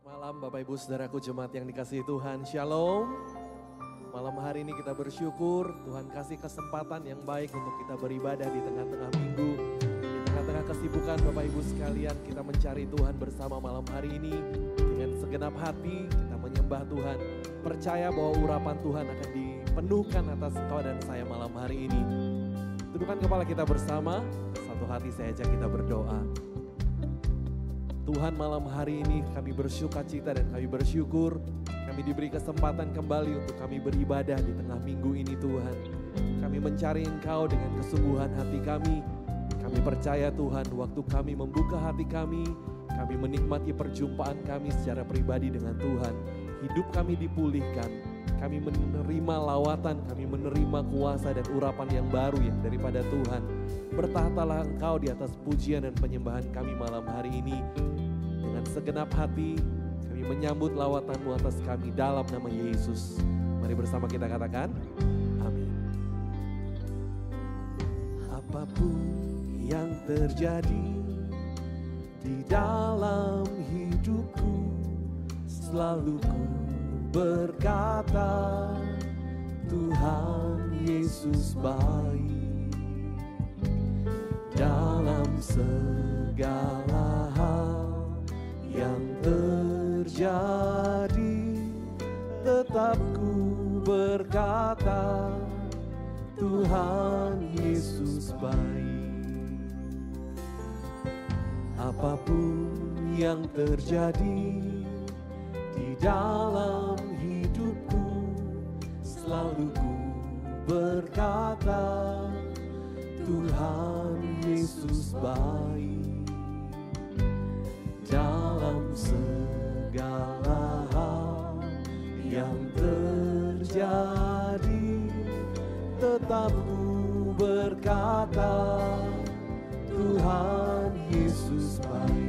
Selamat malam Bapak Ibu Saudaraku jemaat yang dikasihi Tuhan, Shalom. Malam hari ini kita bersyukur Tuhan kasih kesempatan yang baik untuk kita beribadah di tengah-tengah minggu. Di tengah-tengah kesibukan Bapak Ibu sekalian, kita mencari Tuhan bersama malam hari ini. Dengan segenap hati kita menyembah Tuhan. Percaya bahwa urapan Tuhan akan dipenuhkan atas engkau dan saya malam hari ini. Tundukkan kepala kita bersama, satu hati saya ajak kita berdoa. Tuhan, malam hari ini kami bersukacita dan kami bersyukur kami diberi kesempatan kembali untuk kami beribadah di tengah minggu ini Tuhan. Kami mencari Engkau dengan kesungguhan hati kami. Kami percaya Tuhan, waktu kami membuka hati kami menikmati perjumpaan kami secara pribadi dengan Tuhan. Hidup kami dipulihkan, kami menerima lawatan, kami menerima kuasa dan urapan yang baru yang daripada Tuhan. Bertahtalah Engkau di atas pujian dan penyembahan kami malam hari ini. Dengan segenap hati kami menyambut lawatan-Mu atas kami dalam nama Yesus. Mari bersama kita katakan, amin. Apapun yang terjadi di dalam hidupku, selalu ku berkata, Tuhan Yesus baik. Dalam segala hal yang terjadi, tetap ku berkata, Tuhan Yesus baik. Apapun yang terjadi di dalam hidupku, selalu ku berkata, Tuhan Yesus baik. Dalam segala hal yang terjadi, tetap ku berkata, Tuhan Yesus baik.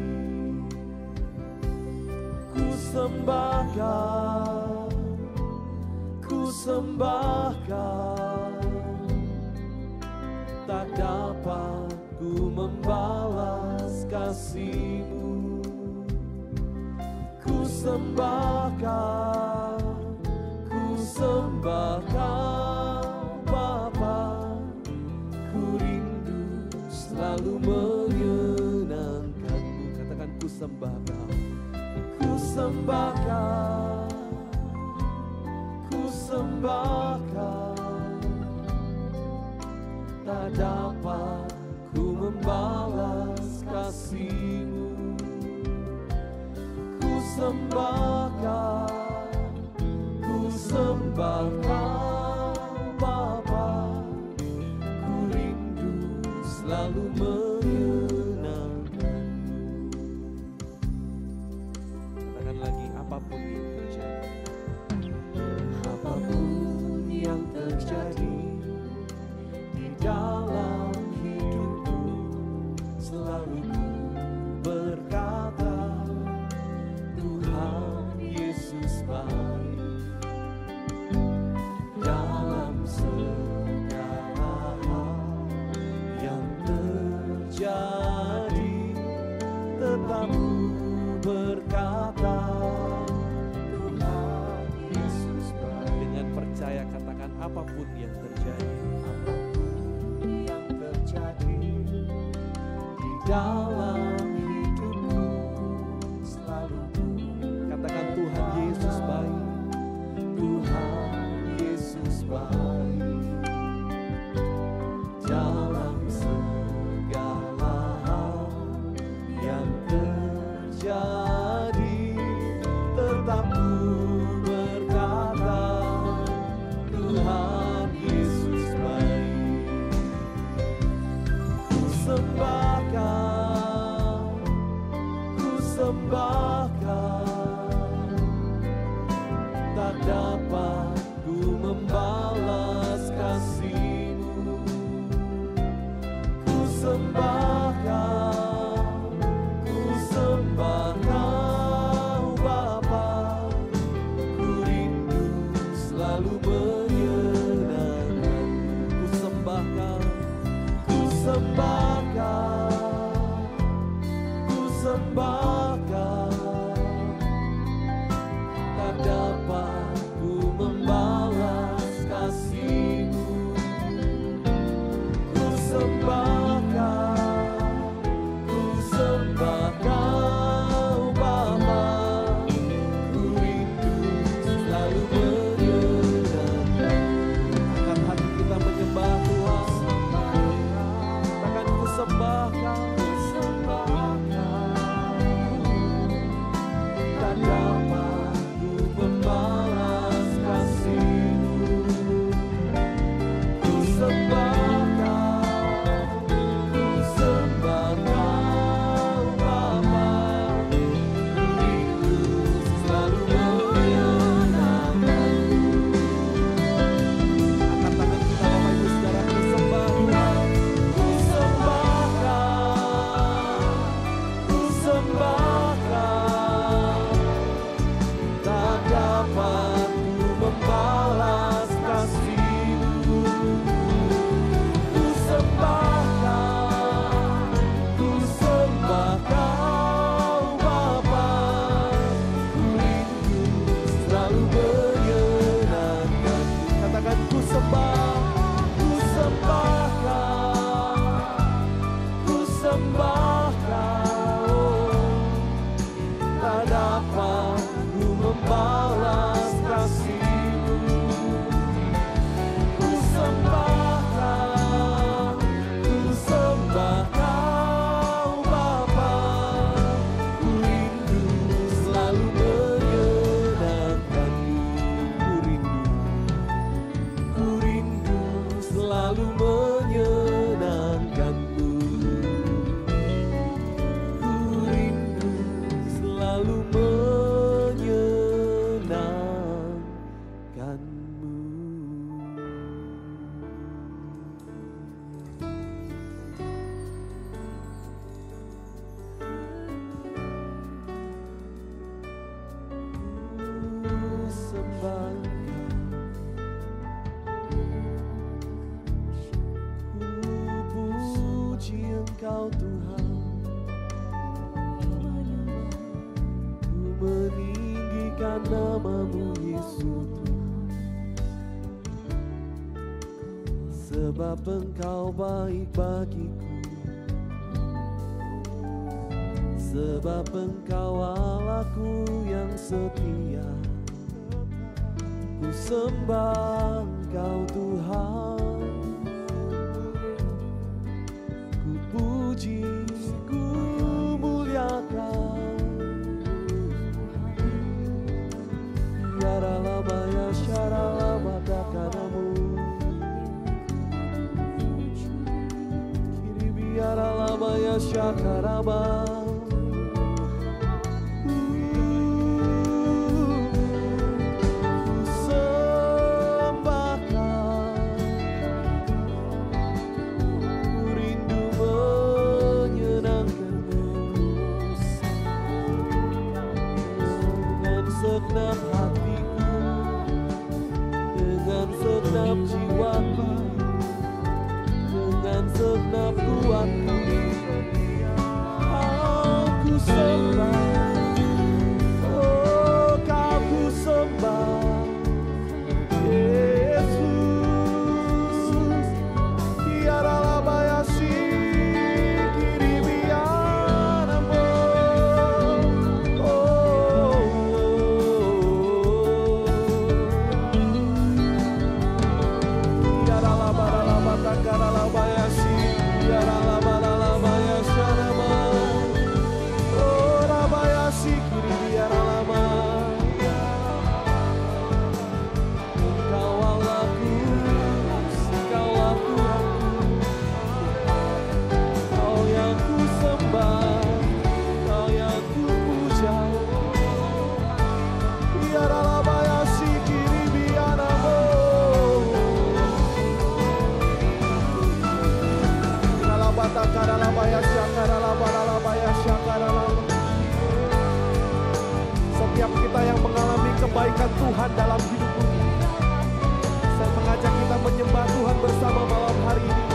Ku sembahkan, ku sembahkan, tak dapat ku membalas kasih-Mu. Ku sembahkan, ku sembahkan Bapa. Ku rindu selalu menyenangkan-Mu. Katakan ku sembahkan, ku sembahkan, ku sembahkan. Tak dapat ku membalas kasih-Mu. Ku sembahkan, ku sembahkan Bapa. Ku rindu selalu menyenangkan-Mu. Katakan lagi, apapun yang terjadi, apapun yang terjadi dalam hidupku, selalu ku berkata, Tuhan Yesus baik. Dalam segala hal yang terjadi, tetap ku berkata, Tuhan Yesus baik. Dengan percaya katakan, apapun yang terjadi, dalam hidupku, selalu ku katakan, Tuhan Yesus baik. Tuhan Yesus baik. Dalam segala hal yang terjadi, tetap ku berkata, Tuhan Yesus baik. Ku sembahkan, ku sembahkan, tak dapat ku membalas kasih-Mu. Ku sembahkan, ku sembahkan Bapa. Engkau Tuhan, ku meninggikan nama-Mu Yesus, sebab Engkau baik bagiku, sebab Engkau Allahku yang setia. Ku sembah Engkau Tuhan, puji, ku muliakan. Yaralama ya syaralama dakanamu, kiri biaralama ya syakarama. Segenap hatiku, dengan segenap jiwaku, dengan segenap kuatku, aku sembah, oh Kau ku sembah, Yesus. Tiada bayasi setiap kita yang mengalami kebaikan Tuhan dalam hidupmu, saya mengajak kita menyembah Tuhan bersama malam hari ini.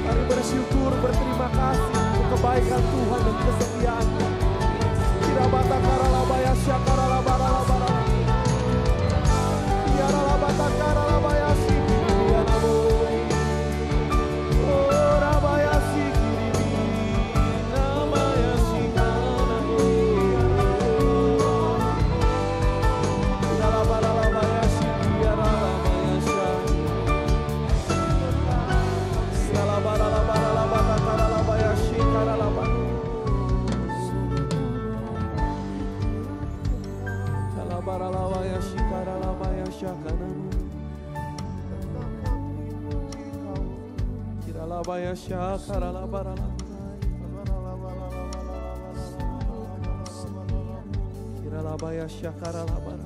Mari bersyukur, berterima kasih untuk kebaikan Tuhan dan kesetiaan-Nya. Kirabata karalabaya syakaralabaralabara, kiralabata karalabayasi kiriyanamu, oh rabayasi kirimi namayasi kanamu, kiralabarabayasi kiralabayasya, kiralabaralabaralabata karalabayasi karalabara. Baralabaya shikaralabaya shakanamu. Kiralabaya shakaralabarala. Kiralabaya shakaralabara.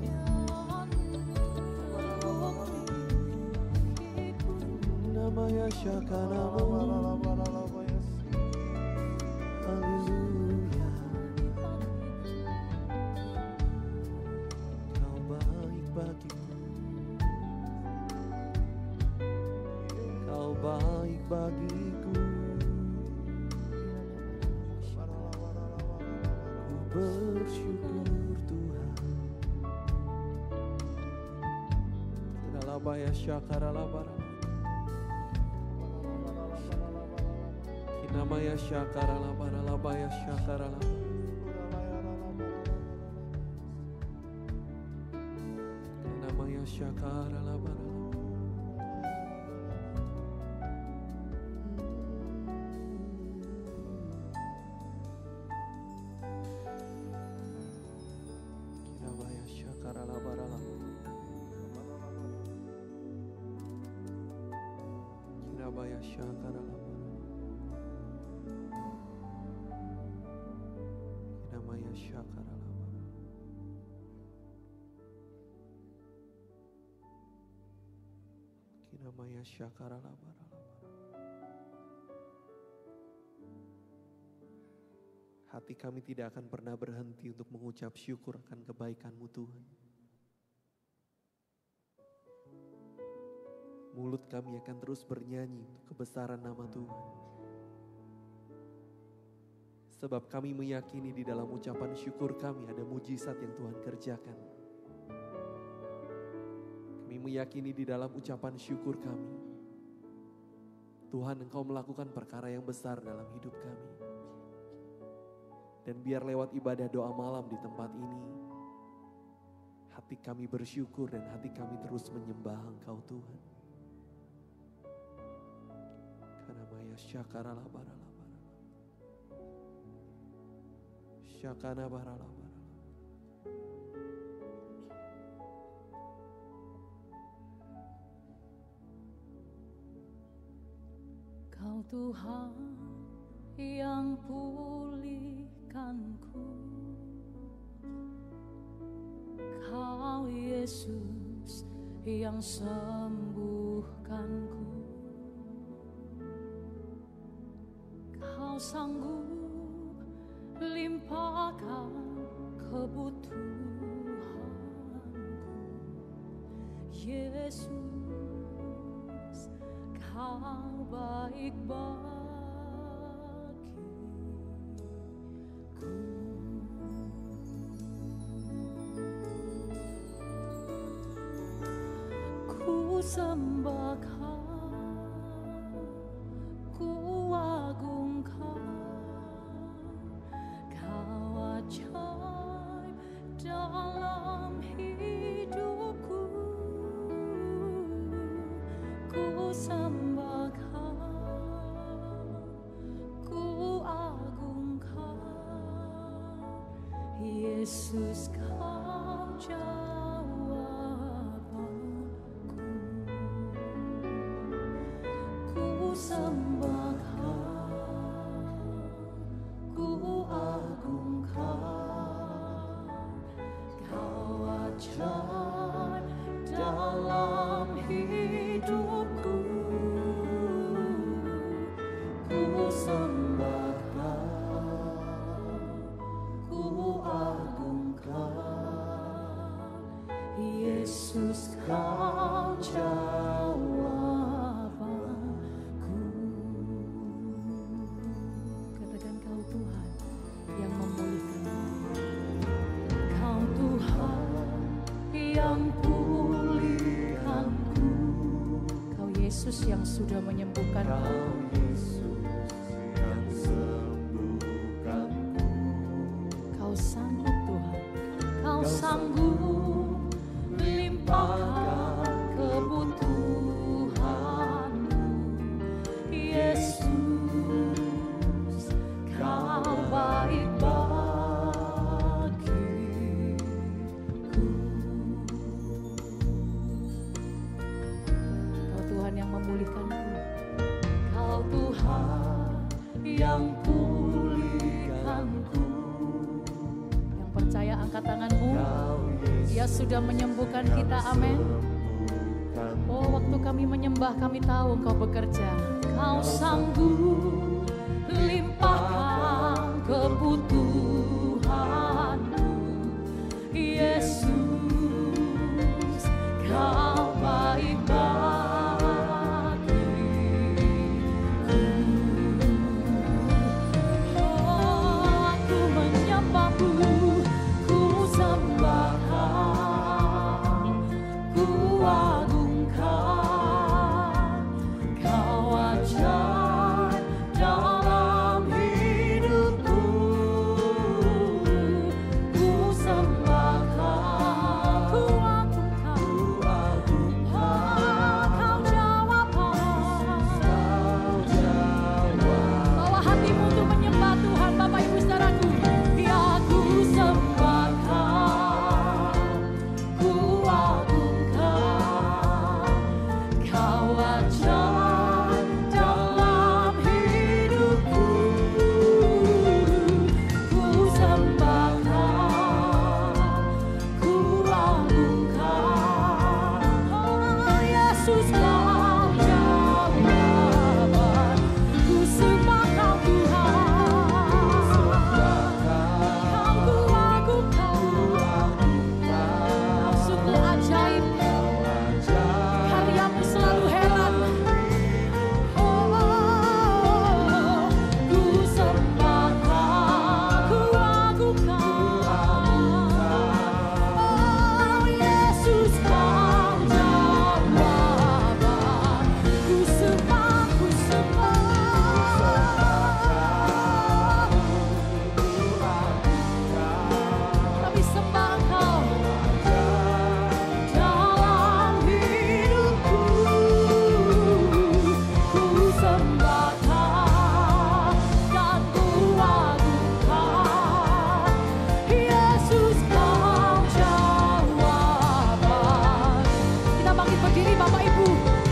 Namaya shakanamu. Haleluya. Kau baik bagiku. Kau baik bagiku. Ku bersyukur Tuhan. Kiralabaya shakaralabara. Namaya shakaralabara labaya shakaralabara. Namaya shakaralabara. Namaya shakaralabara. Namaya shakaralabara. Namaya shakaralabara. Namaya shakaralabara. Hati kami tidak akan pernah berhenti untuk mengucap syukur akan kebaikan-Mu Tuhan. Mulut kami akan terus bernyanyi untuk kebesaran nama Tuhan. Sebab kami meyakini di dalam ucapan syukur kami ada mujizat yang Tuhan kerjakan. Kami meyakini di dalam ucapan syukur kami, Tuhan Engkau melakukan perkara yang besar dalam hidup kami. Dan biar lewat ibadah doa malam di tempat ini, hati kami bersyukur dan hati kami terus menyembah Engkau Tuhan. Karena maya syakaralabara. Syakana barala. Kau Tuhan yang pulihkanku, Kau Yesus yang sembuhkanku, Kau sanggup limpahkan kebutuhanku, Yesus, Kau baik bagiku. Ku sembah Kau, ku agungkan, ajaib dalam hidupku. Ku sembah Kau, ku agungkan, Yesus Kau jawab aku. Ku sembah dalam hidupku. Ku sembah Kau, ku agungkan, Yesus Kau jawab aku. Katakan Kau Tuhan yang memulihkan, Kau Tuhan yang pulihkanku, Kau Yesus yang sudah menyembuhkan, Kau Yesus yang sembuhkanku. Kau sanggup Tuhan, Kau sanggup limpahkan kebutuhanku, Yesus Kau baik bagiku. tangan-Mu. Dia sudah menyembuhkan kita, amin. Oh, waktu kami menyembah, kami tahu Engkau bekerja. Kau sanggup limpahkan kebutuhanmu, Yesus. Kau baik bagiku. Oh, aku menyembah-Mu, ku sembahkan, ku agungkan. Kau ajaib dalam hidupku, ku sembahkan, ku agungkan. Kau jawab, bawa hatimu untuk menyembah Tuhan, Bapak Ibu saudaraku. Ya, ku sembahkan, ku agungkan. Kau ajaib dalam hidupku, ku sembahkan, ku agungkan. Oh, Yesus, Kau jawaban, ku sembah Kau Tuhan. Kau ku agungkan, Kau sungguh ajaib, karya-Mu selalu heran. Oh, ku sembahkan, ku agungkan. Oh, Yesus, Kau jawaban, ku sembah, ku sembah. Kami sembah Engkau dalam hidupku, ku sembahkan dan ku agungkan. Yesus, Kau jawaban. Kita bangkit berdiri, Bapak Ibu.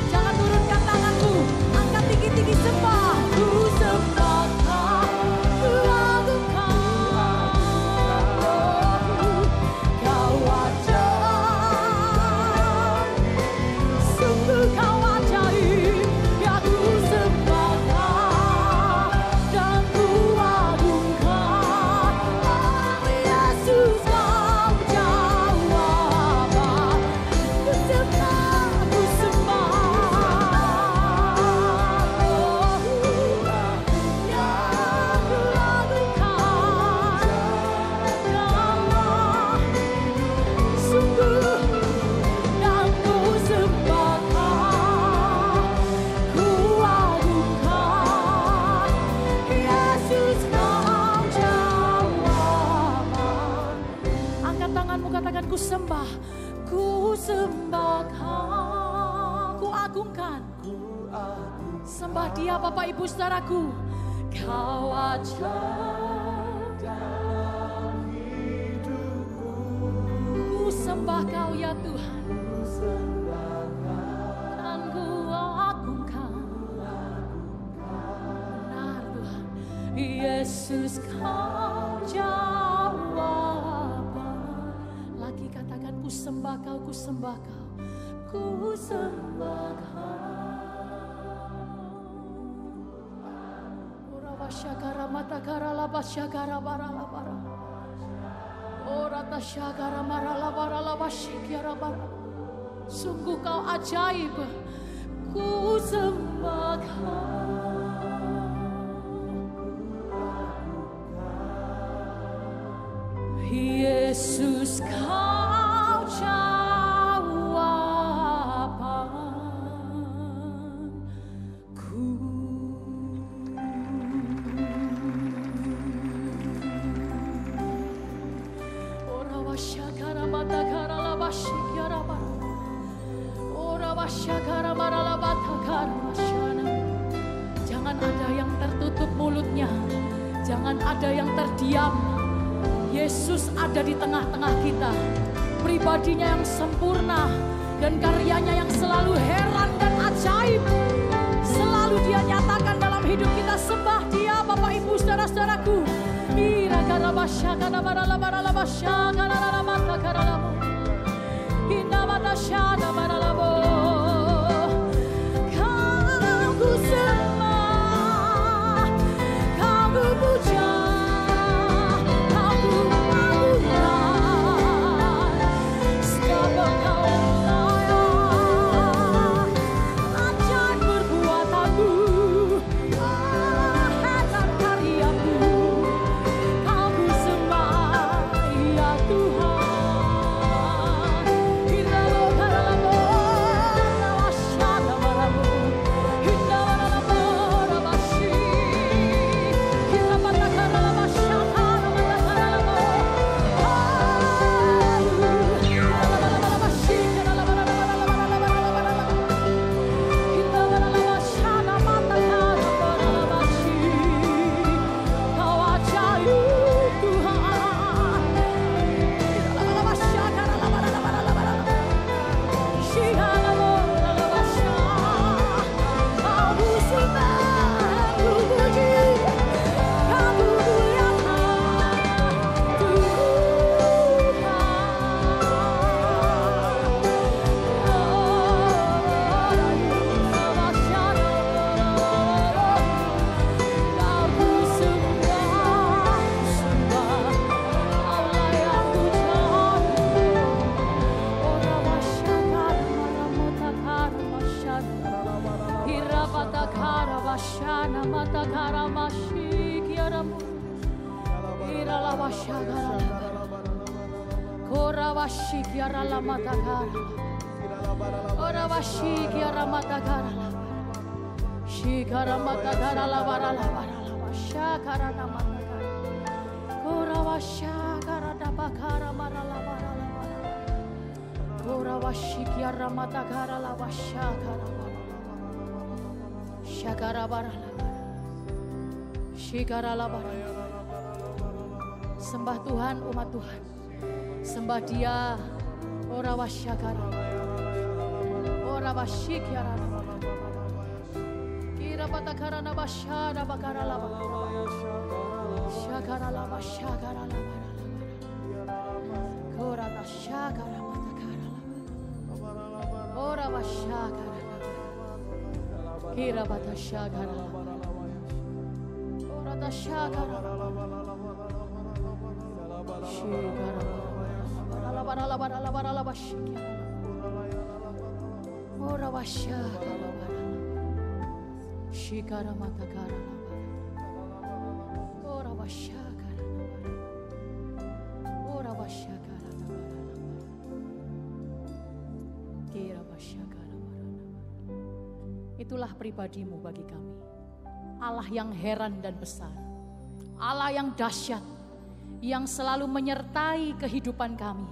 Jangan turunkan tanganmu, angkat tinggi-tinggi sembah. Ku sembahkan, ku agungkan. Kau ajaib, sungguh Kau ajaib. Ya, ku sembahkan dan ku agungkan. Oh, Yesus, Kau jawaban. Ku sembah, ku sembah. Oh, ya, ku agungkan. Allah, sungguh dan ku sembahkan, ku agungkan. Yesus, Kau jawaban. Angkat tanganmu, katakan, ku sembah, ku sembahkan, ku agungkan. Sembah Dia, Bapak Ibu saudaraku. Kau ajaib dalam hidupku, ku sembah Kau ya Tuhan, dan ku agungkan. Benar Tuhan, Yesus, Kau jawaban. Lagi katakan, ku sembah Kau, ku sembah Kau, ku sembah Kau. Syakara mata kara laba syakara bara labara. Ora ta syakara mara labara laba syikiara bara. Sungguh Kau ajaib, ku sembah Kau. Yesus, Kau jawabanku. Jangan ada yang tertutup mulutnya, jangan ada yang terdiam. Yesus ada di tengah-tengah kita, pribadinya yang sempurna dan karyanya yang selalu heran dan ajaib. Selalu Dia nyatakan dalam hidup kita. Sembah Dia, Bapak Ibu saudara-saudaraku. Sembah Tuhan, umat Tuhan. Sembah Dia. Ora wasyakara. Ora wasyikyara. Kira batakara nabasyara bakara laba. Syakara laba syakara laba. Kora tasyakara batakara laba. Ora wasyakara. Kira batasyakara laba. Ora tasyakara laba. Syakara laba. Ora wasyakara. Shikara matakara. Ora wasyakara. Ora wasyakara. Kira wasyakara. Itulah pribadimu bagi kami. Allah yang heran dan besar. Allah yang dahsyat, yang selalu menyertai kehidupan kami.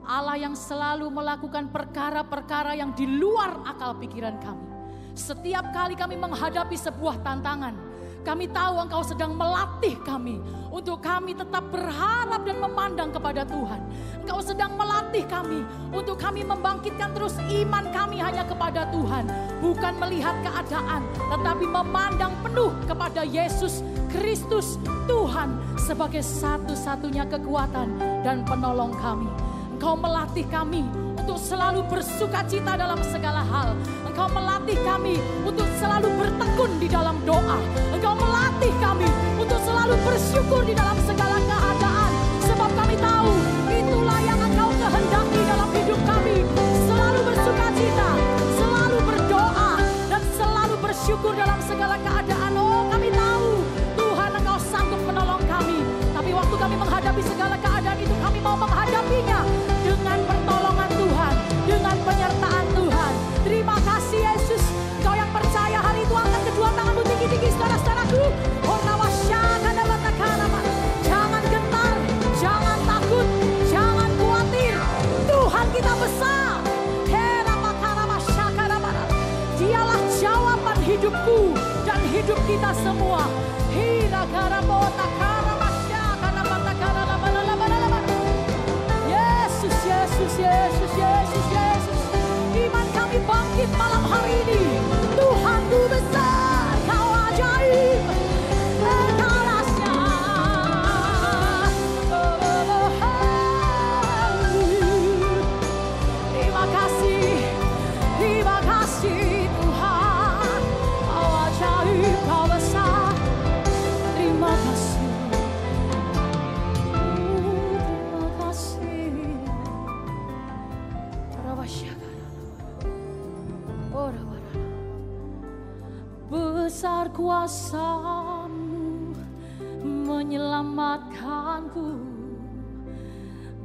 Allah yang selalu melakukan perkara-perkara yang di luar akal pikiran kami. Setiap kali kami menghadapi sebuah tantangan, kami tahu Engkau sedang melatih kami untuk kami tetap berharap dan memandang kepada Tuhan. Engkau sedang melatih kami untuk kami membangkitkan terus iman kami hanya kepada Tuhan. Bukan melihat keadaan, tetapi memandang penuh kepada Yesus Kristus Tuhan sebagai satu-satunya kekuatan dan penolong kami. Engkau melatih kami untuk selalu bersukacita dalam segala hal. Engkau melatih kami untuk selalu bertekun di dalam doa. Engkau melatih kami untuk selalu bersyukur di dalam segala keadaan. Sebab kami tahu itulah yang Engkau kehendaki dalam hidup kami. Selalu bersukacita, selalu berdoa, dan selalu bersyukur dalam segala keadaan. Oh, kami tahu Tuhan Engkau sanggup menolong kami. Tapi waktu kami menghadapi segala keadaan itu, kami mau menghadapinya dengan pertolongan Tuhan, dengan penyertaan Tuhan. Terima kasih Yesus. Kau yang percaya hari itu, angkat kedua tanganmu tinggi-tinggi, saudara-saudaraku. Jangan gentar, jangan takut, jangan khawatir. Tuhan kita besar. Dialah jawaban hidupku dan hidup kita semua. Yesus, Yesus, Yesus, Yesus, Yesus. Iman kami bangkit malam hari ini. Tuhanku besar, Kau ajaib. Besar kuasa-Mu menyelamatkanku,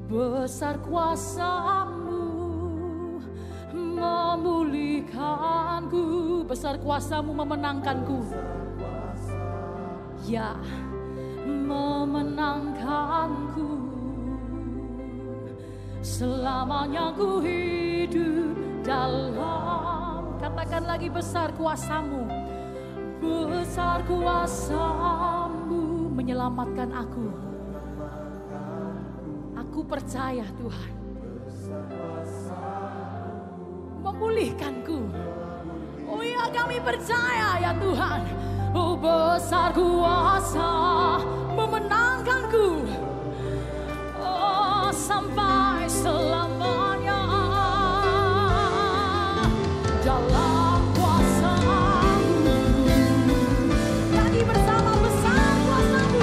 besar kuasa-Mu memulihkanku, besar kuasa-Mu memenangkanku. Ya, memenangkanku. Selamanya ku hidup dalam, katakan lagi, besar kuasa-Mu. Besar kuasa-Mu menyelamatkan aku. Aku percaya Tuhan memulihkanku. Oh ya, kami percaya ya Tuhan. Oh, besar kuasa memenangkanku. Oh, sampai selamanya dalam kuasa-Mu. Nyanyi bersama, besar kuasa-Mu.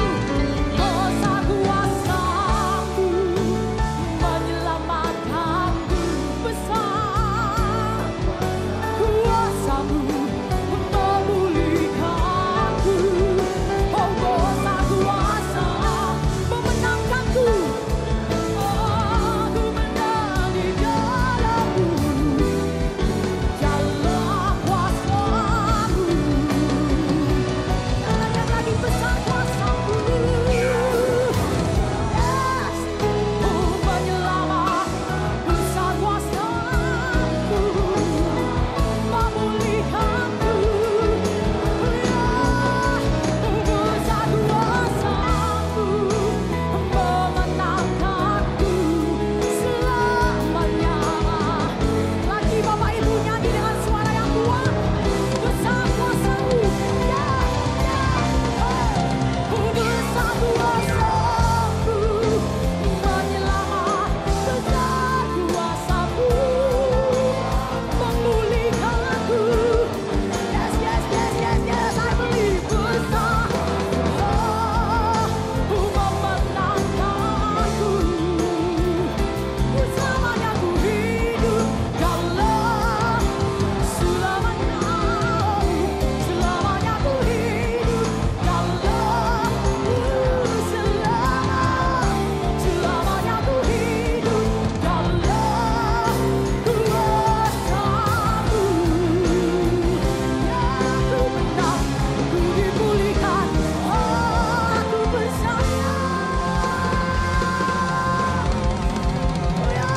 Besar kuasa-Mu menyelamatkanku. Besar kuasa-Mu memulihkanku. Oh, besar kuasa memenangkanku. Aku menang di dalam-Mu, dalam kuasa-Mu. Katakan lagi, besar kuasa-Mu. Yes, menyelamat, besar kuasa-Mu memulihkanku. Besar kuasa-Mu memenangkanku selamanya. Lagi Bapak Ibu nyanyi dengan suara yang kuat. Besar kuasa-Mu, ya, ya. Besar kuasa-Mu menyelamat, besar kuasa-Mu memulihkanku. Yes, yes, yes, yes, yes, I believe. Besar memenangkanku. Selamanya ku hidup dalam, selamanya, selamanya ku hidup dalam, selamanya ku hidup dalam kuasa-Mu. Ya, aku menang, ku dipulihkan, aku percaya. Oh ya,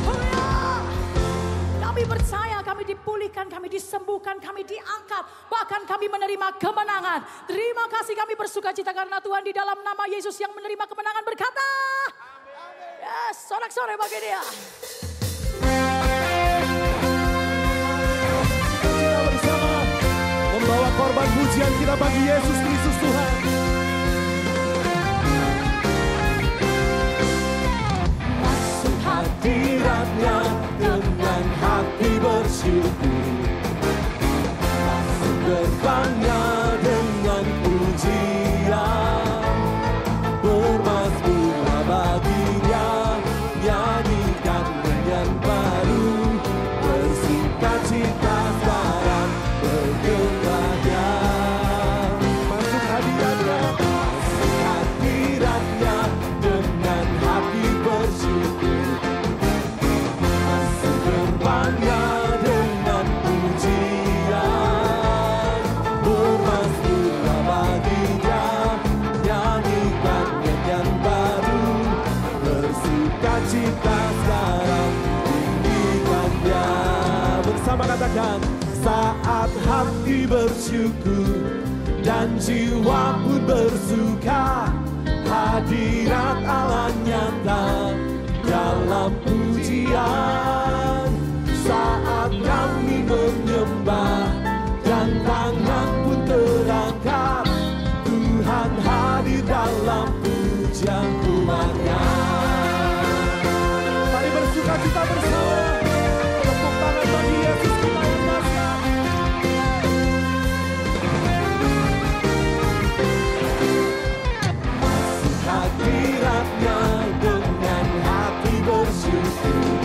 oh ya. Kami percaya, kami dipulihkan, kami disembuhkan, kami diangkat, bahkan kami menerima kemenangan. Terima kasih, kami bersuka cita karena Tuhan di dalam nama Yesus yang menerima kemenangan berkata, yes, sorak-sorai bagi Dia. Kita bersama membawa korban pujian kita bagi Yesus Kristus Tuhan. Masuk Hadirat-Nya dengan hati bersyukur, masuk gerbang-Nya dengan pujian, bermazmurlah bagi-Nya, nyanyikan nyanyian baru, bersukacita sekarang, bergembira. Masuk hadirat-Nya, masuk hadirat-Nya dengan hati bersyukur, masuk gerbang-Nya dengan pujian, bermazmurlah bagi-Nya, nyanyikan nyanyian baru, bersukacita sekarang, tinggikan Dia. Bersama katakan, saat hati bersyukur dan jiwa pun bersuka, hadirat Allah nyata dalam pujian. Saat kami menyembah dan tangan pun terangkat, Tuhan hadir dalam pujian umat-Nya. Mari bersuka cita bersama, tepuk tangan bagi Yesus kita yang dahsyat. Masuk hadirat-Nya dengan hati bersyukur,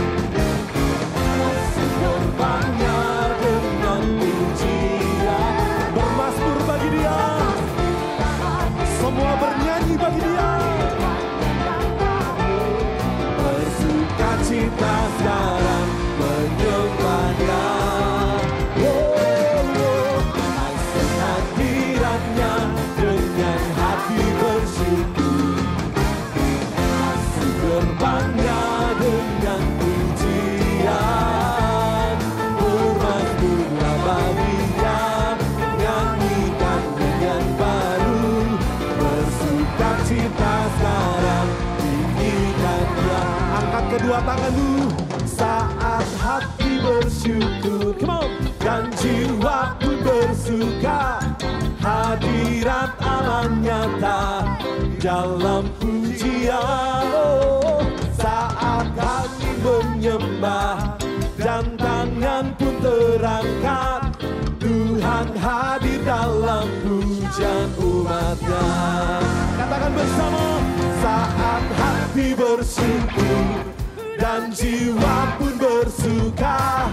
masuk gerbang-Nya dengan pujian, bermazmur sukacita sekarang menyembahnya. Asing hadiratnya dengan hati bersyukur, asing gerbangnya dengan pujian. Bermasmurlah baginya, nyanyikan dengan baru, bersukacita sekarang tinggikannya. Angkat kedua tanganmu saat hati bersyukur, come on, dan jiwa pun bersuka. Hadirat Allah nyata dalam pujian. Saat kami menyembah dan tangan pun terangkat, Tuhan hadir dalam pujian umatnya. Katakan bersama, saat hati bersyukur dan jiwa pun bersuka.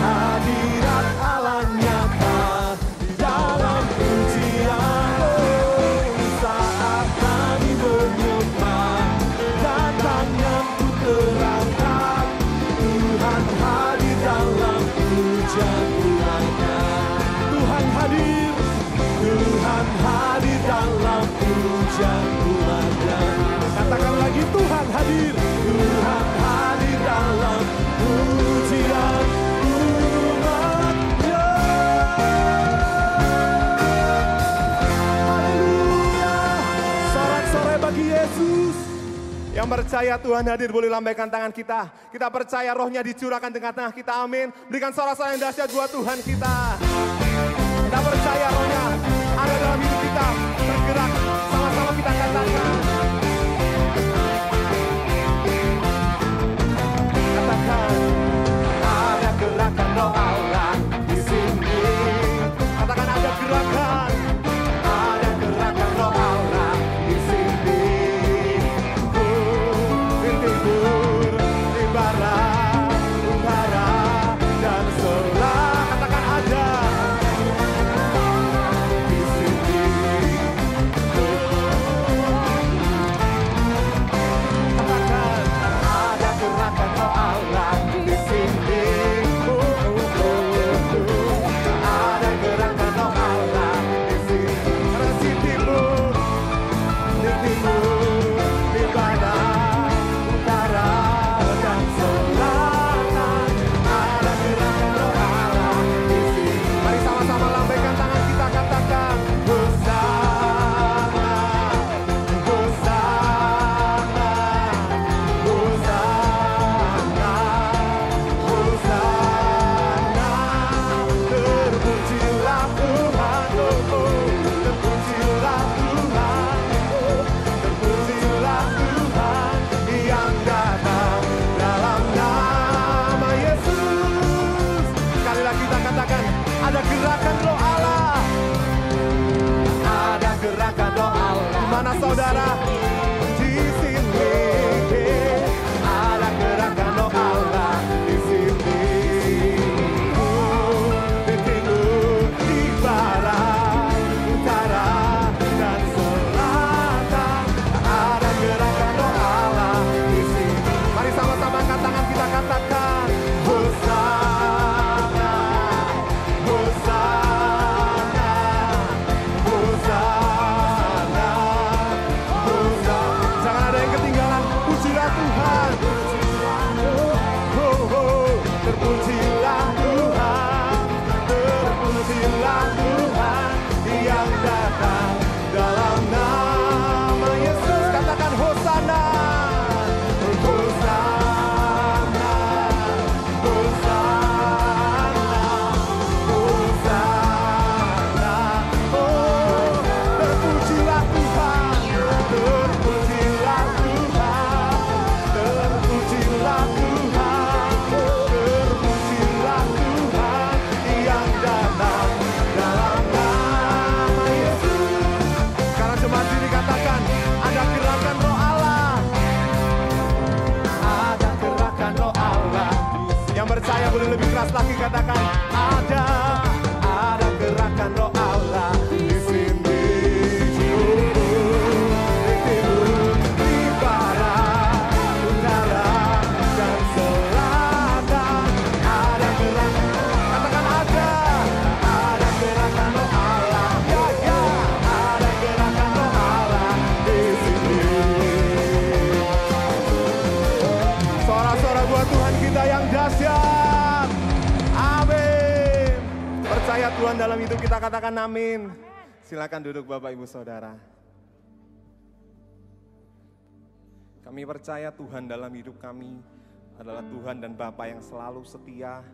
Hadirat Allah nyata dalam pujian. Saat kami menyembah dan tangan pun terangkat, Tuhan hadir dalam pujian umatnya. Tuhan hadir, Tuhan hadir dalam pujian umatnya. Katakan lagi, Tuhan hadir, Tuhan hadir dalam pujian umatnya. Haleluya. Sorak-sorai bagi Yesus. Yang percaya Tuhan hadir boleh lambaikan tangan kita. Kita percaya rohnya dicurahkan di tengah kita, amin. Berikan sorak-sorai yang dahsyat buat Tuhan kita. Kita percaya rohnya ada dalam hidup kita, bergerak. Sama-sama kita katakan. Katakan, ada gerakan roh Allah di sini. Katakan ada gerakan roh Allah di sini. Timur, di barat, utara, dan sebelah. Katakan ada di sini. Katakan ada gerakan roh Allah di sini. Ada gerakan roh Allah di sini. Di timur, di barat, utara, dan selatan. Ada gerakan roh Allah di sini. Mari sama-sama lambaikan tangan kita, katakan Hosana, Hosana, Hosana, Hosana. Terpujilah Tuhan, terpujilah Tuhan, terpujilah Tuhan yang datang dalam nama Yesus. Sekali lagi kita katakan, ada gerakan roh Allah. Ada gerakan roh Allah. Di mana saudara? Di sini. Ada gerakan roh Allah di sini. Di timur, di barat, utara, dan selatan. Ada gerakan roh Allah di sini. Mari sama-sama angkat tangan kita katakan Hosana, Hosana, Hosana, Hosana. Jangan ada yang ketinggalan. Pujilah Tuhan. Oh, oh, oh. Terpujilah Tuhan, terpujilah Tuhan yang datang dalam nama Yesus. Katakan Hosana, Hosana, Hosana, Hosana. Oh, terpujilah Tuhan, terpujilah Tuhan, terpujilah Tuhan, terpujilah Tuhan yang datang dalam nama Yesus. Sekarang jemaat ini katakan, ada gerakan roh Allah. Ada gerakan roh Allah. Yang percaya boleh lebih keras lagi katakan, ada gerakan roh Allah di sini. Di timur, di barat, utara, dan selatan. buat Tuhan kita yang dahsyat. Amin. Percaya Tuhan dalam hidup kita, katakan amin. Silakan duduk Bapak Ibu Saudara. Kami percaya Tuhan dalam hidup kami adalah Tuhan dan Bapa yang selalu setia.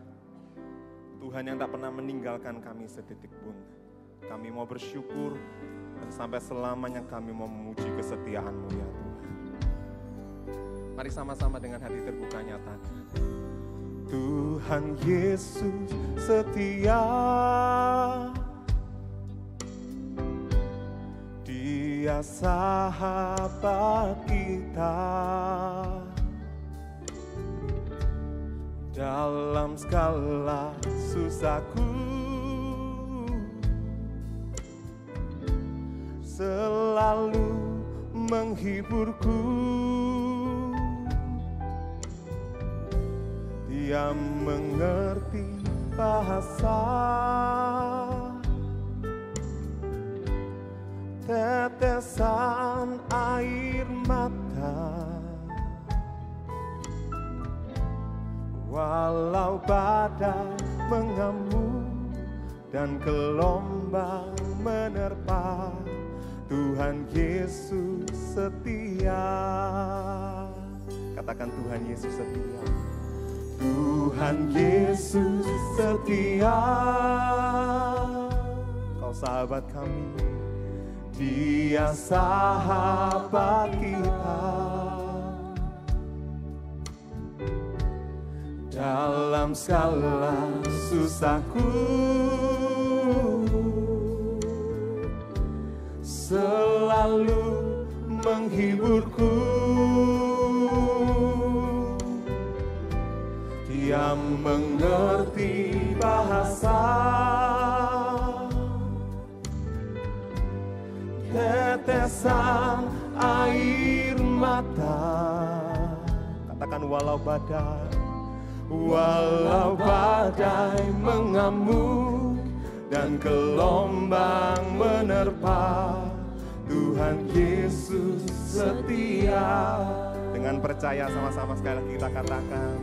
Tuhan yang tak pernah meninggalkan kami sedetik pun. Kami mau bersyukur dan sampai selamanya kami mau memuji kesetiaan-Mu ya Tuhan. Mari sama-sama dengan hati terbuka nyatakan. Tuhan Yesus setia, Dia sahabat kita. Dalam segala susahku, selalu menghiburku. Dia mengerti bahasa tetesan air mata. Walau badai mengamuk dan gelombang menerpa, Tuhan Yesus setia. Katakan Tuhan Yesus setia. Tuhan Yesus setia, Kau sahabat kami, Dia sahabat kita. Dalam segala susahku, selalu menghiburku. Dia mengerti bahasa tetesan air mata. Katakan walau badai mengamuk dan gelombang menerpa, Tuhan Yesus setia. Dengan percaya sama-sama sekali lagi kita katakan,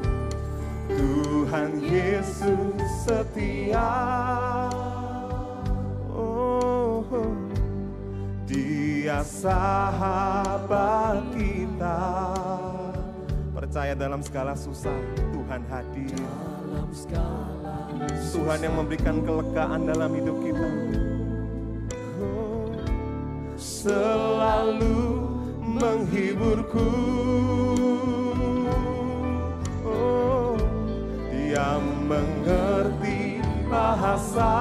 Tuhan Yesus setia. Oh, Dia sahabat kita. Percaya dalam segala susah Tuhan hadir. Tuhan yang memberikan kelegaan dalam hidup kita. Oh, selalu menghiburku. Oh, Dia mengerti bahasa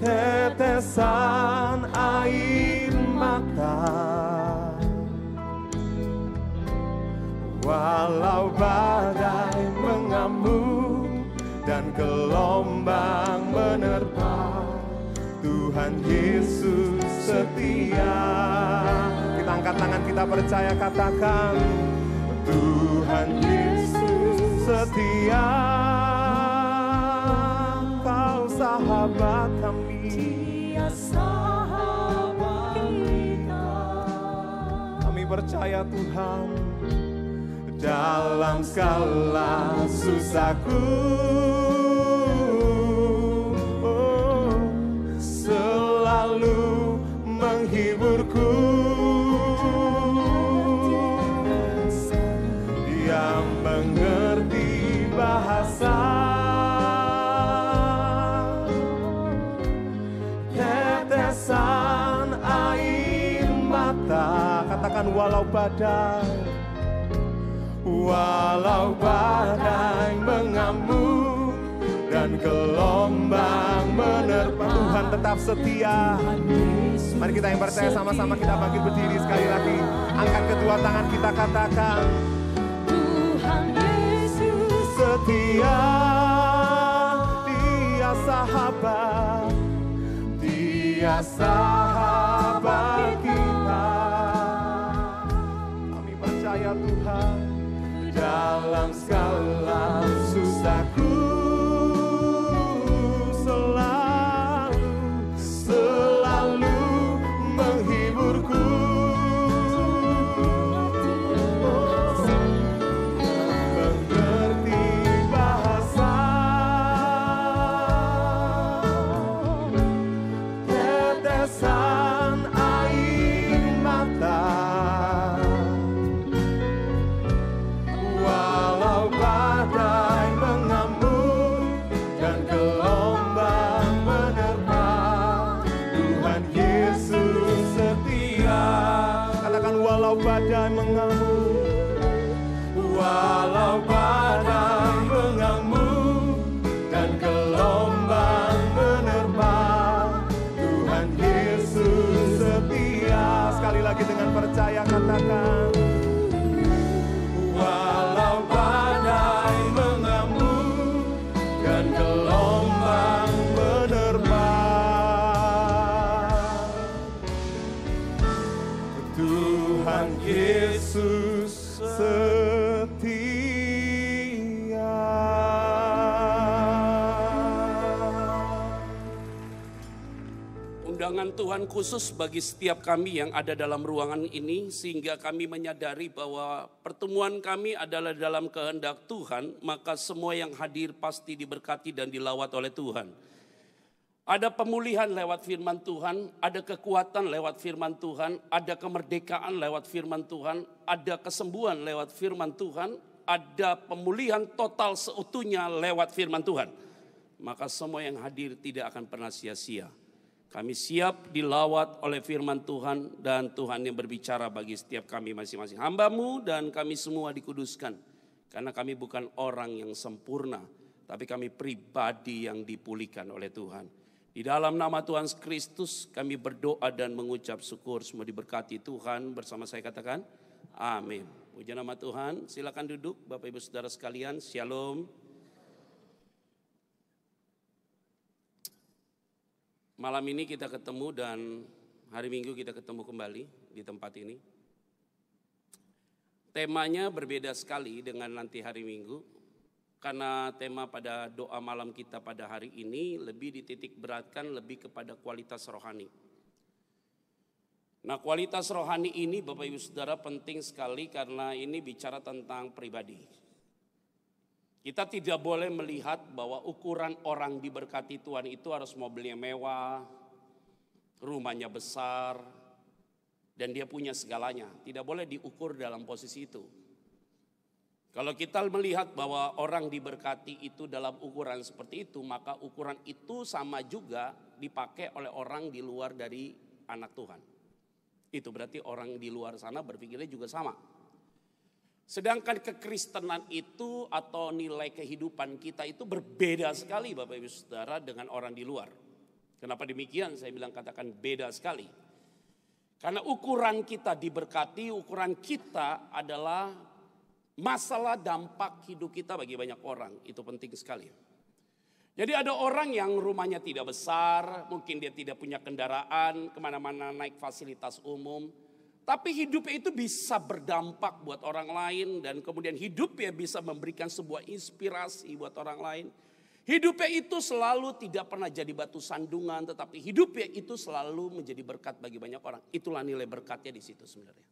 tetesan air mata. Walau badai mengamuk dan gelombang menerpa, Tuhan Yesus setia. Kita angkat tangan, kita percaya, katakan, Tuhan Yesus setia. Kau sahabat kami, Dia sahabat kita. Kami percaya Tuhan, dalam segala susahku, oh, selalu menghiburku. Dia mengerti bahasa tetesan air mata. Katakan walau badai mengamuk dan gelombang menerpa, Tuhan tetap setia. Mari kita yang percaya sama-sama kita bangkit berdiri sekali lagi. Angkat kedua tangan kita katakan, Tuhan Yesus setia. Dia sahabat, Dia sahabat kita. Kami percaya Tuhan, dalam segala susahku, selalu menghiburku. badai mengamuk, walau badai mengamuk dan gelombang menerpa, Tuhan Yesus setia. Sekali lagi dengan percaya katakan, walau badai mengamuk dan gelombang menerpa, Tuhan Yesus setia. Undangan Tuhan khusus bagi setiap kami yang ada dalam ruangan ini, sehingga kami menyadari bahwa pertemuan kami adalah dalam kehendak Tuhan, maka semua yang hadir pasti diberkati dan dilawat oleh Tuhan. Ada pemulihan lewat firman Tuhan, ada kekuatan lewat firman Tuhan, ada kemerdekaan lewat firman Tuhan, ada kesembuhan lewat firman Tuhan, ada pemulihan total seutuhnya lewat firman Tuhan. Maka semua yang hadir tidak akan pernah sia-sia. Kami siap dilawat oleh firman Tuhan, dan Tuhan yang berbicara bagi setiap kami masing-masing hamba-Mu, dan kami semua dikuduskan. Karena kami bukan orang yang sempurna, tapi kami pribadi yang dipulihkan oleh Tuhan. Di dalam nama Tuhan Kristus kami berdoa dan mengucap syukur. Semua diberkati Tuhan. Bersama saya katakan amin. Puji nama Tuhan. Silakan duduk Bapak Ibu Saudara sekalian. Shalom. Malam ini kita ketemu dan hari Minggu kita ketemu kembali di tempat ini. Temanya berbeda sekali dengan nanti hari Minggu. Karena tema pada doa malam kita pada hari ini lebih dititik beratkan lebih kepada kualitas rohani. Nah, kualitas rohani ini Bapak Ibu Saudara penting sekali karena ini bicara tentang pribadi. Kita tidak boleh melihat bahwa ukuran orang diberkati Tuhan itu harus mobilnya mewah, rumahnya besar, dan dia punya segalanya. Tidak boleh diukur dalam posisi itu. Kalau kita melihat bahwa orang diberkati itu dalam ukuran seperti itu, maka ukuran itu sama juga dipakai oleh orang di luar dari anak Tuhan. Itu berarti orang di luar sana berpikirnya juga sama. Sedangkan kekristenan itu atau nilai kehidupan kita itu berbeda sekali Bapak Ibu Saudara dengan orang di luar. Kenapa demikian? Saya bilang katakan beda sekali. Karena ukuran kita diberkati, ukuran kita adalah masalah dampak hidup kita bagi banyak orang. Itu penting sekali. Jadi ada orang yang rumahnya tidak besar, mungkin dia tidak punya kendaraan, kemana-mana naik fasilitas umum. Tapi hidupnya itu bisa berdampak buat orang lain, dan kemudian hidupnya bisa memberikan sebuah inspirasi buat orang lain. Hidupnya itu selalu tidak pernah jadi batu sandungan, tetapi hidupnya itu selalu menjadi berkat bagi banyak orang. Itulah nilai berkatnya di situ sebenarnya.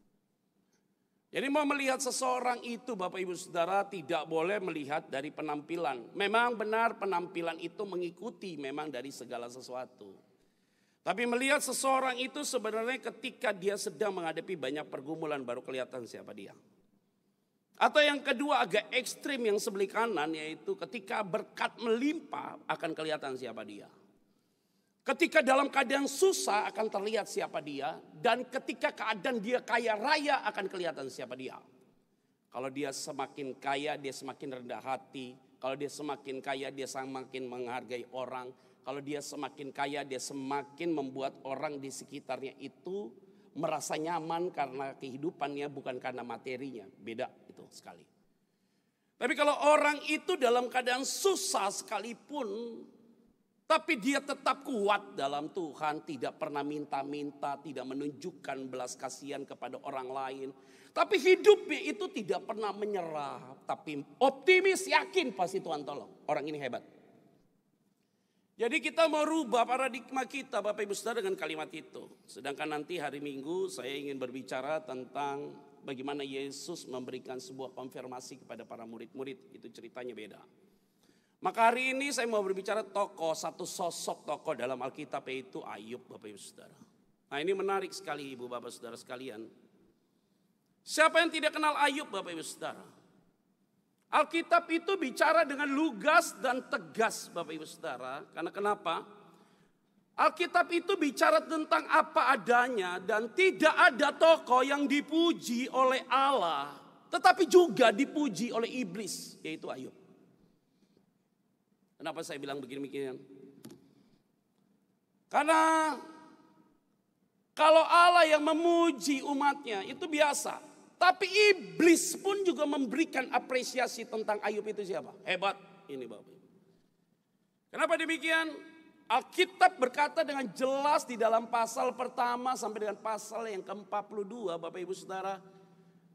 Jadi mau melihat seseorang itu Bapak Ibu Saudara tidak boleh melihat dari penampilan. Memang benar penampilan itu mengikuti memang dari segala sesuatu. Tapi melihat seseorang itu sebenarnya ketika dia sedang menghadapi banyak pergumulan baru kelihatan siapa dia. Atau yang kedua agak ekstrim yang sebelah kanan, yaitu ketika berkat melimpah akan kelihatan siapa dia. Ketika dalam keadaan susah akan terlihat siapa dia. Dan ketika keadaan dia kaya raya akan kelihatan siapa dia. Kalau dia semakin kaya dia semakin rendah hati. Kalau dia semakin kaya dia semakin menghargai orang. Kalau dia semakin kaya, dia semakin membuat orang di sekitarnya itu merasa nyaman karena kehidupannya, bukan karena materinya. Beda itu sekali. Tapi kalau orang itu dalam keadaan susah sekalipun, tapi dia tetap kuat dalam Tuhan, tidak pernah minta-minta, tidak menunjukkan belas kasihan kepada orang lain. Tapi hidupnya itu tidak pernah menyerah, tapi optimis, yakin pasti Tuhan tolong. Orang ini hebat. Jadi kita mau rubah paradigma kita Bapak Ibu Saudara dengan kalimat itu. Sedangkan nanti hari Minggu saya ingin berbicara tentang bagaimana Yesus memberikan sebuah konfirmasi kepada para murid-murid. Itu ceritanya beda. Maka hari ini saya mau berbicara satu sosok tokoh dalam Alkitab, yaitu Ayub Bapak Ibu Saudara. Nah ini menarik sekali Ibu Bapak Saudara sekalian. Siapa yang tidak kenal Ayub Bapak Ibu Saudara? Alkitab itu bicara dengan lugas dan tegas Bapak Ibu Saudara. Karena kenapa? Alkitab itu bicara tentang apa adanya dan tidak ada tokoh yang dipuji oleh Allah, tetapi juga dipuji oleh iblis, yaitu Ayub. Kenapa saya bilang begini-beginian? Karena kalau Allah yang memuji umatnya itu biasa, tapi iblis pun juga memberikan apresiasi tentang Ayub itu siapa? Hebat ini Bapak. Kenapa demikian? Alkitab berkata dengan jelas di dalam pasal pertama sampai dengan pasal yang ke-42 Bapak Ibu Saudara.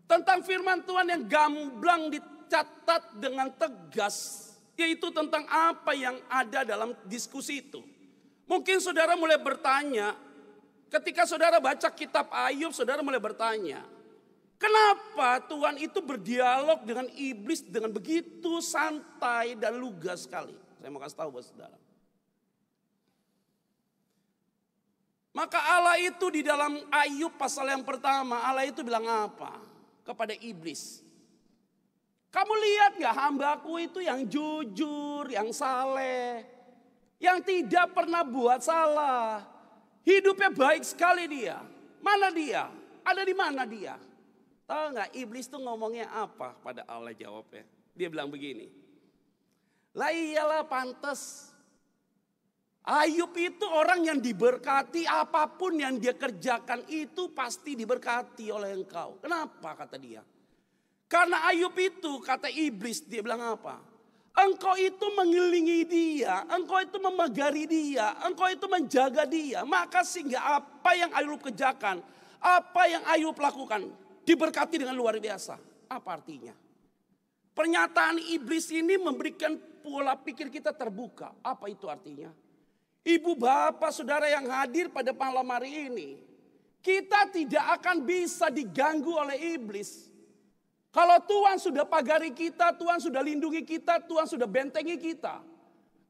Tentang firman Tuhan yang gamblang dicatat dengan tegas. Yaitu tentang apa yang ada dalam diskusi itu. Mungkin saudara mulai bertanya. Ketika saudara baca kitab Ayub, saudara mulai bertanya. Kenapa Tuhan itu berdialog dengan iblis dengan begitu santai dan lugas sekali? Saya mau kasih tahu buat saudara. Maka Allah itu di dalam Ayub pasal yang pertama, Allah itu bilang apa? Kepada iblis. Kamu lihat gak hambaku itu yang jujur, yang saleh. Yang tidak pernah buat salah. Hidupnya baik sekali dia. Mana dia? Ada di mana dia? Tahu gak iblis tuh ngomongnya apa pada Allah jawabnya? Dia bilang begini. Lah iyalah pantas. Ayub itu orang yang diberkati, apapun yang dia kerjakan itu pasti diberkati oleh engkau. Kenapa kata dia? Karena Ayub itu kata iblis, dia bilang apa? Engkau itu mengelilingi dia, engkau itu memagari dia, engkau itu menjaga dia. Maka sehingga apa yang Ayub kerjakan, apa yang Ayub lakukan diberkati dengan luar biasa. Apa artinya? Pernyataan iblis ini memberikan pola pikir kita terbuka. Apa itu artinya? Ibu bapak saudara yang hadir pada malam hari ini. Kita tidak akan bisa diganggu oleh iblis. Kalau Tuhan sudah pagari kita, Tuhan sudah lindungi kita, Tuhan sudah bentengi kita.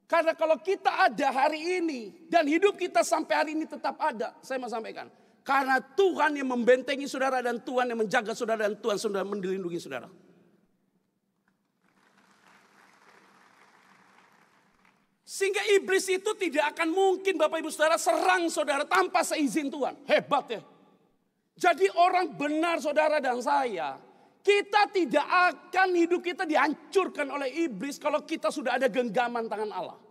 Karena kalau kita ada hari ini dan hidup kita sampai hari ini tetap ada. Saya mau sampaikan. Karena Tuhan yang membentengi saudara dan Tuhan yang menjaga saudara dan Tuhan sudah melindungi saudara. Sehingga iblis itu tidak akan mungkin Bapak Ibu Saudara serang saudara tanpa seizin Tuhan. Hebat ya. Jadi orang benar saudara dan saya. Kita tidak akan hidup kita dihancurkan oleh iblis kalau kita sudah ada genggaman tangan Allah.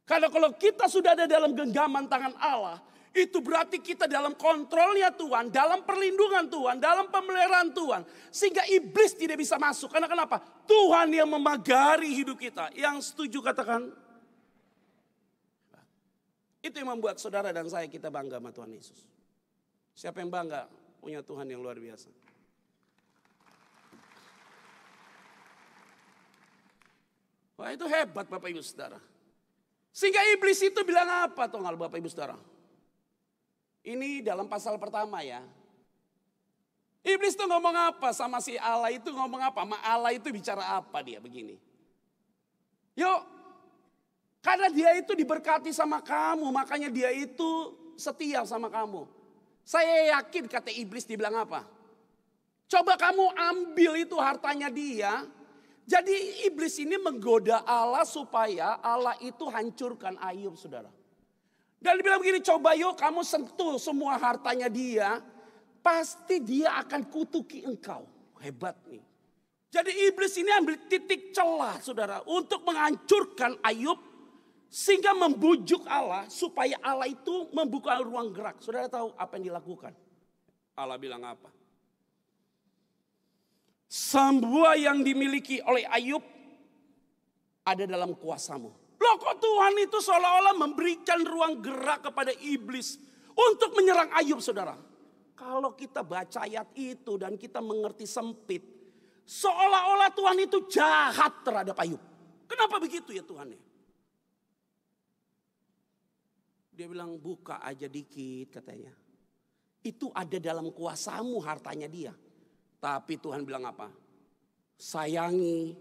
Karena kalau kita sudah ada dalam genggaman tangan Allah. Itu berarti kita dalam kontrolnya Tuhan. Dalam perlindungan Tuhan. Dalam pemeliharaan Tuhan. Sehingga iblis tidak bisa masuk. Karena kenapa? Tuhan yang memagari hidup kita. Yang setuju katakan. Itu yang membuat saudara dan saya kita bangga sama Tuhan Yesus. Siapa yang bangga punya Tuhan yang luar biasa? Wah itu hebat Bapak Ibu Saudara. Sehingga iblis itu bilang apa tonggal Bapak Ibu Saudara? Ini dalam pasal pertama ya. Iblis itu ngomong apa sama si Allah itu ngomong apa? Sama Allah itu bicara apa dia begini. Yuk. Karena dia itu diberkati sama kamu, makanya dia itu setia sama kamu. Saya yakin kata iblis dibilang apa? Coba kamu ambil itu hartanya dia. Jadi iblis ini menggoda Allah supaya Allah itu hancurkan Ayub saudara. Dan dibilang begini, coba yuk kamu sentuh semua hartanya dia. Pasti dia akan kutuki engkau. Hebat nih. Jadi iblis ini ambil titik celah saudara. Untuk menghancurkan Ayub. Sehingga membujuk Allah supaya Allah itu membuka ruang gerak. Saudara tahu apa yang dilakukan? Allah bilang apa? Semua yang dimiliki oleh Ayub ada dalam kuasamu. Loh kok Tuhan itu seolah-olah memberikan ruang gerak kepada iblis untuk menyerang Ayub saudara. Kalau kita baca ayat itu dan kita mengerti sempit. Seolah-olah Tuhan itu jahat terhadap Ayub. Kenapa begitu ya Tuhan ya? Dia bilang buka aja dikit katanya. Itu ada dalam kuasamu hartanya dia. Tapi Tuhan bilang apa? Sayangi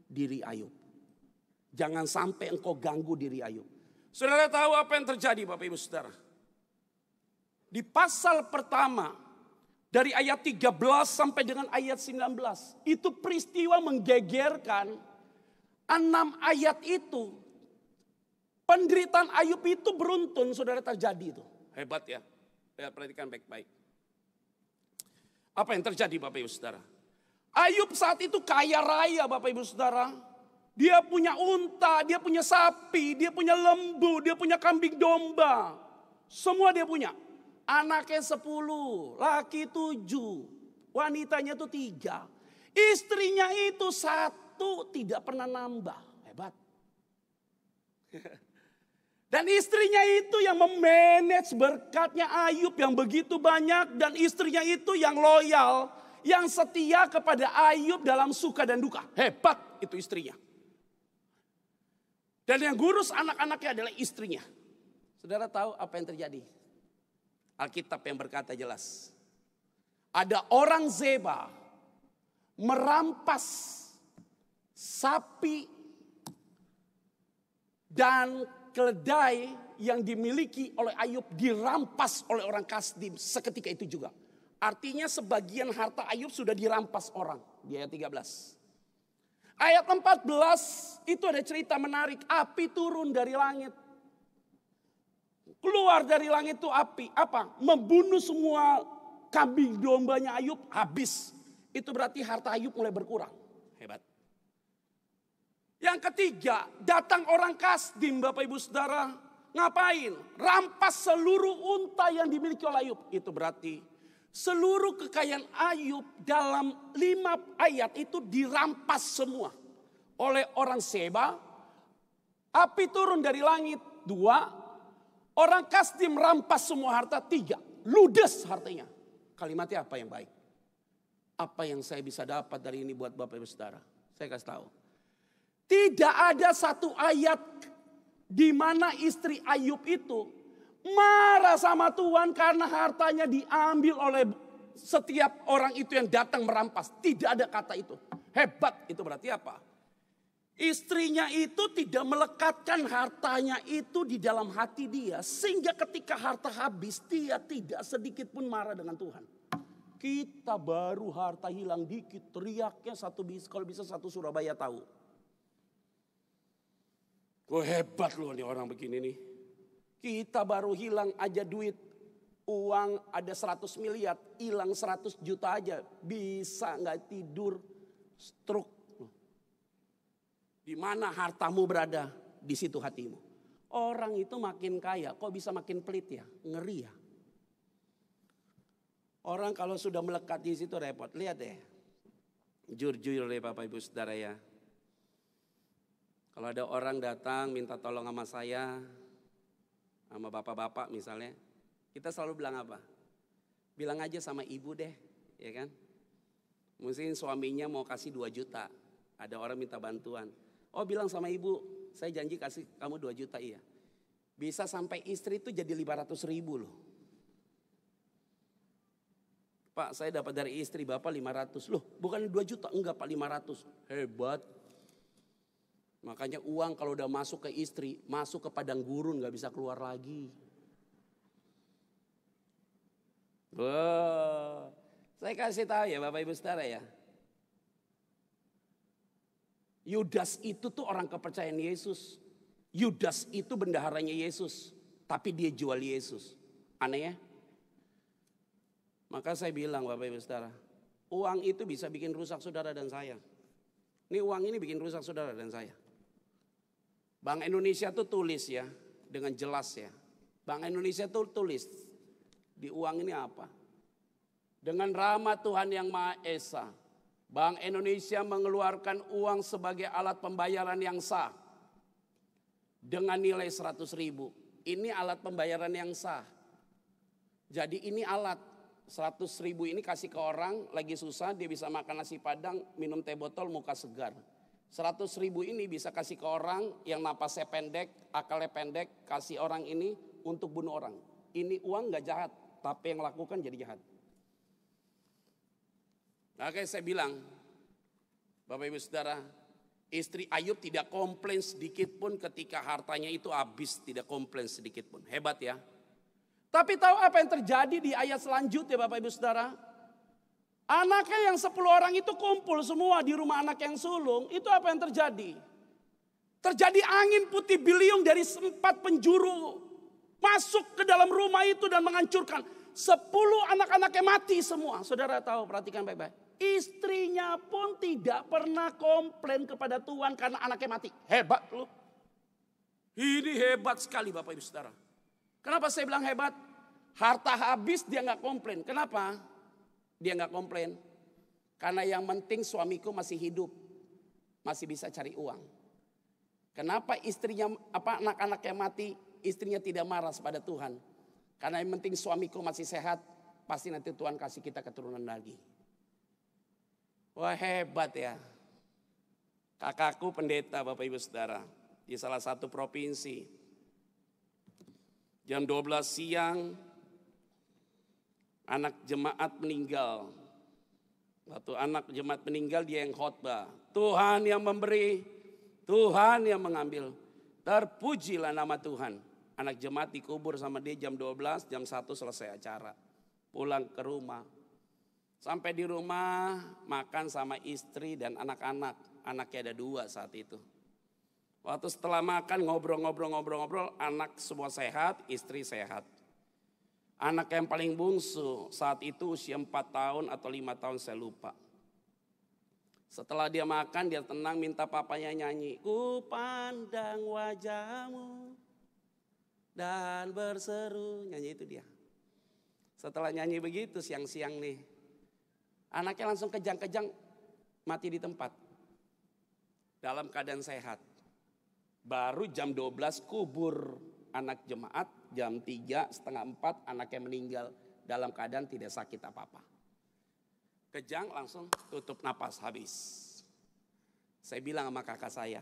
diri Ayub. Jangan sampai engkau ganggu diri Ayub. Saudara tahu apa yang terjadi Bapak Ibu Saudara? Di pasal pertama dari ayat 13 sampai dengan ayat 19. Itu peristiwa menggegerkan 6 ayat itu. Penderitaan Ayub itu beruntun, saudara, terjadi itu. Hebat ya. Ya, perhatikan baik-baik. Apa yang terjadi Bapak Ibu Saudara? Ayub saat itu kaya raya Bapak Ibu Saudara. Dia punya unta, dia punya sapi, dia punya lembu, dia punya kambing domba. Semua dia punya. Anaknya 10, laki 7, wanitanya itu 3. Istrinya itu 1, tidak pernah nambah. Hebat. Dan istrinya itu yang memanage berkatnya Ayub yang begitu banyak. Dan istrinya itu yang loyal, yang setia kepada Ayub dalam suka dan duka. Hebat itu istrinya. Dan yang ngurus anak-anaknya adalah istrinya. Saudara tahu apa yang terjadi? Alkitab yang berkata jelas. Ada orang Zeba merampas sapi dan keledai yang dimiliki oleh Ayub dirampas oleh orang Kasdim seketika itu juga. Artinya sebagian harta Ayub sudah dirampas orang. Di ayat 13. Ayat 14 itu ada cerita menarik. Api turun dari langit. Keluar dari langit itu api. Apa? Membunuh semua kambing dombanya Ayub, habis. Itu berarti harta Ayub mulai berkurang. Hebat. Yang ketiga, datang orang Kasdim Bapak Ibu Saudara. Ngapain? Rampas seluruh unta yang dimiliki oleh Ayub. Itu berarti seluruh kekayaan Ayub dalam 5 ayat itu dirampas semua. Oleh orang Seba. Api turun dari langit. 2. Orang Kasdim rampas semua harta. 3. Ludes hartanya. Kalimatnya apa yang baik? Apa yang saya bisa dapat dari ini buat Bapak Ibu Saudara? Saya kasih tahu. Tidak ada satu ayat di mana istri Ayub itu marah sama Tuhan karena hartanya diambil oleh setiap orang itu yang datang merampas. Tidak ada kata itu. Hebat, itu berarti apa? Istrinya itu tidak melekatkan hartanya itu di dalam hati dia. Sehingga ketika harta habis dia tidak sedikit pun marah dengan Tuhan. Kita baru harta hilang dikit, teriaknya kalau bisa satu Surabaya tahu. Oh hebat loh nih orang begini nih. Kita baru hilang aja duit. Uang ada 100 miliar. Hilang 100 juta aja. Bisa gak tidur. Stroke. Di mana hartamu berada? Di situ hatimu. Orang itu makin kaya. Kok bisa makin pelit ya? Ngeri ya. Orang kalau sudah melekat di situ repot. Lihat deh. Jujur deh Bapak Ibu Saudara ya. Kalau ada orang datang minta tolong sama saya, sama bapak-bapak misalnya, kita selalu bilang apa? Bilang aja sama ibu deh, ya kan? Mungkin suaminya mau kasih 2 juta, ada orang minta bantuan. Oh bilang sama ibu, saya janji kasih kamu 2 juta iya. Bisa sampai istri itu jadi 500 ribu loh. Pak saya dapat dari istri bapak 500, loh bukan 2 juta, enggak Pak 500, hebat. Makanya uang kalau udah masuk ke istri, masuk ke padang gurun gak bisa keluar lagi. Wah, saya kasih tahu ya Bapak Ibu Saudara ya. Yudas itu tuh orang kepercayaan Yesus. Yudas itu bendaharanya Yesus. Tapi dia jual Yesus. Aneh ya? Maka saya bilang Bapak Ibu Saudara, uang itu bisa bikin rusak saudara dan saya. Ini uang ini bikin rusak saudara dan saya. Bank Indonesia tuh tulis ya, dengan jelas ya. Bank Indonesia tuh tulis di uang ini apa? Dengan rahmat Tuhan yang Maha Esa, Bank Indonesia mengeluarkan uang sebagai alat pembayaran yang sah. Dengan nilai 100 ribu. Ini alat pembayaran yang sah. Jadi ini alat 100 ribu ini kasih ke orang lagi susah, dia bisa makan nasi padang, minum teh botol, muka segar. 100 ribu ini bisa kasih ke orang yang napasnya pendek, akalnya pendek, kasih orang ini untuk bunuh orang. Ini uang gak jahat, tapi yang lakukan jadi jahat. Oke saya bilang, Bapak Ibu Saudara, istri Ayub tidak komplain sedikit pun ketika hartanya itu habis, tidak komplain sedikit pun. Hebat ya. Tapi tahu apa yang terjadi di ayat selanjutnya Bapak Ibu Saudara? Anaknya yang 10 orang itu kumpul semua di rumah anak yang sulung. Itu apa yang terjadi? Terjadi angin putih beliung dari 4 penjuru. Masuk ke dalam rumah itu dan menghancurkan. 10 anak-anaknya mati semua. Saudara tahu, perhatikan baik-baik. Istrinya pun tidak pernah komplain kepada Tuhan karena anaknya mati. Hebat loh. Ini hebat sekali Bapak Ibu Saudara. Kenapa saya bilang hebat? Harta habis dia nggak komplain. Kenapa? Dia nggak komplain. Karena yang penting suamiku masih hidup. Masih bisa cari uang. Kenapa istrinya anak-anaknya mati, istrinya tidak marah pada Tuhan? Karena yang penting suamiku masih sehat, pasti nanti Tuhan kasih kita keturunan lagi. Wah hebat ya. Kakakku pendeta Bapak Ibu Saudara di salah satu provinsi. Jam 12 siang anak jemaat meninggal. Waktu anak jemaat meninggal dia yang khotbah. Tuhan yang memberi, Tuhan yang mengambil. Terpujilah nama Tuhan. Anak jemaat dikubur sama dia jam 12, jam 1 selesai acara. Pulang ke rumah. Sampai di rumah makan sama istri dan anak-anak. Anaknya ada 2 saat itu. Waktu setelah makan ngobrol, anak semua sehat, istri sehat. Anak yang paling bungsu saat itu usia 4 tahun atau 5 tahun saya lupa. Setelah dia makan dia tenang minta papanya nyanyi. Ku pandang wajahmu dan berseru. Nyanyi itu dia. Setelah nyanyi begitu siang-siang nih. Anaknya langsung kejang-kejang mati di tempat. Dalam keadaan sehat. Baru jam 12 kubur anak jemaat. Jam 3, setengah 4 anaknya meninggal. Dalam keadaan tidak sakit apa-apa. Kejang langsung tutup napas habis. Saya bilang sama kakak saya.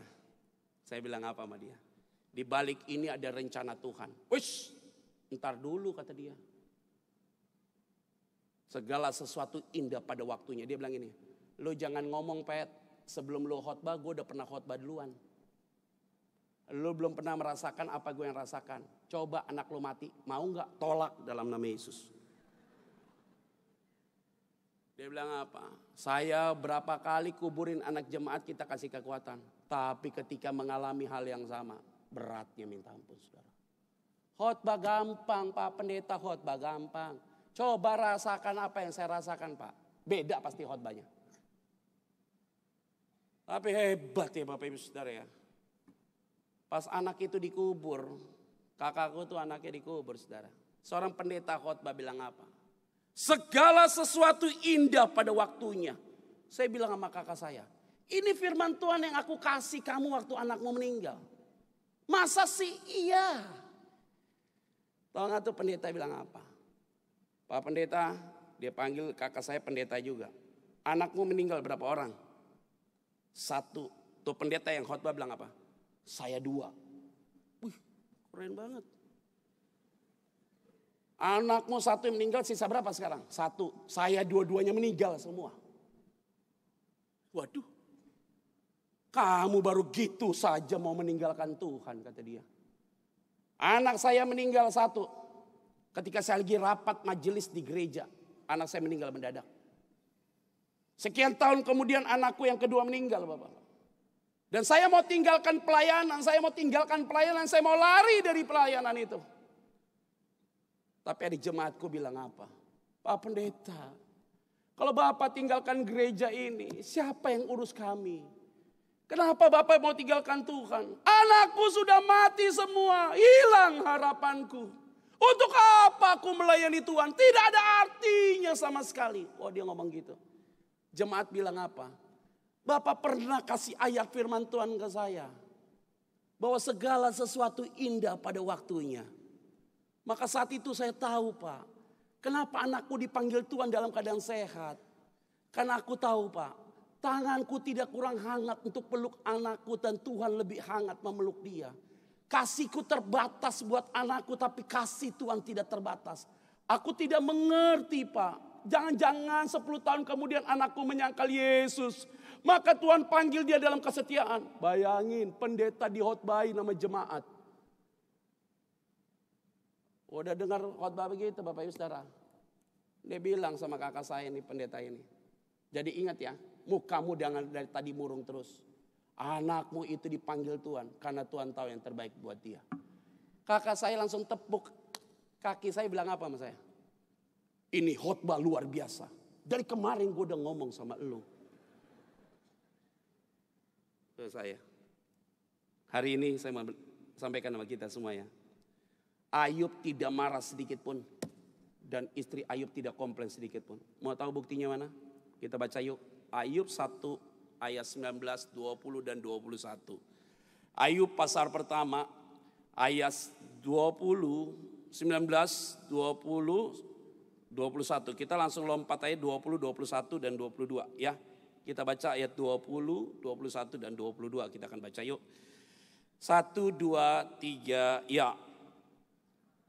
Saya bilang apa sama dia? Di balik ini ada rencana Tuhan. Wish, ntar dulu kata dia. Segala sesuatu indah pada waktunya. Dia bilang ini, lo jangan ngomong Pet, sebelum lo khotbah gue udah pernah khotbah duluan. Lo belum pernah merasakan apa gue yang rasakan. Coba anak lo mati, mau gak? Tolak dalam nama Yesus. Dia bilang apa? Saya berapa kali kuburin anak jemaat kita kasih kekuatan. Tapi ketika mengalami hal yang sama, beratnya minta ampun saudara. Khotbah gampang Pak Pendeta, khotbah gampang. Coba rasakan apa yang saya rasakan Pak. Beda pasti khotbahnya. Tapi hebat ya Bapak Ibu Saudara ya. Pas anak itu dikubur, kakakku tuh anaknya dikubur saudara. Seorang pendeta khotbah bilang apa? Segala sesuatu indah pada waktunya. Saya bilang sama kakak saya, ini firman Tuhan yang aku kasih kamu waktu anakmu meninggal. Masa sih iya? Tahu gak tuh pendeta bilang apa? Pak Pendeta, dia panggil kakak saya pendeta juga. Anakmu meninggal berapa orang? 1. Tuh pendeta yang khotbah bilang apa? Saya 2. Wih, keren banget. Anakmu 1 yang meninggal, sisa berapa sekarang? 1. Saya 2-duanya meninggal semua. Waduh. Kamu baru gitu saja mau meninggalkan Tuhan, kata dia. Anak saya meninggal 1. Ketika saya lagi rapat majelis di gereja. Anak saya meninggal mendadak. Sekian tahun kemudian anakku yang kedua meninggal Bapak. Dan saya mau tinggalkan pelayanan. Saya mau lari dari pelayanan itu. Tapi ada jemaatku bilang apa? Pak Pendeta, kalau Bapak tinggalkan gereja ini, siapa yang urus kami? Kenapa Bapak mau tinggalkan Tuhan? Anakku sudah mati semua, hilang harapanku. Untuk apa aku melayani Tuhan? Tidak ada artinya sama sekali. Oh dia ngomong gitu. Jemaat bilang apa? Bapak pernah kasih ayat firman Tuhan ke saya. Bahwa segala sesuatu indah pada waktunya. Maka saat itu saya tahu Pak. Kenapa anakku dipanggil Tuhan dalam keadaan sehat. Karena aku tahu Pak. Tanganku tidak kurang hangat untuk peluk anakku. Dan Tuhan lebih hangat memeluk dia. Kasihku terbatas buat anakku. Tapi kasih Tuhan tidak terbatas. Aku tidak mengerti Pak. Jangan-jangan 10 tahun kemudian anakku menyangkal Yesus. Maka Tuhan panggil dia dalam kesetiaan. Bayangin pendeta dihotbahi nama jemaat. Udah dengar khotbah begitu Bapak Ibu Saudara. Dia bilang sama kakak saya ini pendeta ini. Jadi ingat ya, mukamu jangan dari tadi murung terus. Anakmu itu dipanggil Tuhan karena Tuhan tahu yang terbaik buat dia. Kakak saya langsung tepuk kaki saya, bilang apa sama saya? Ini khotbah luar biasa. Dari kemarin gue udah ngomong sama lu. Ke saya. Hari ini saya mau sampaikan sama kita semua ya. Ayub tidak marah sedikit pun. Dan istri Ayub tidak komplain sedikit pun. Mau tahu buktinya mana? Kita baca yuk. Ayub 1 ayat 19, 20 dan 21. Ayub pasal pertama ayat 20, 19, 20, 21. Kita langsung lompat ayat 20, 21 dan 22 ya. Kita baca ayat 20, 21 dan 22. Kita akan baca yuk. 1, 2, 3 ya.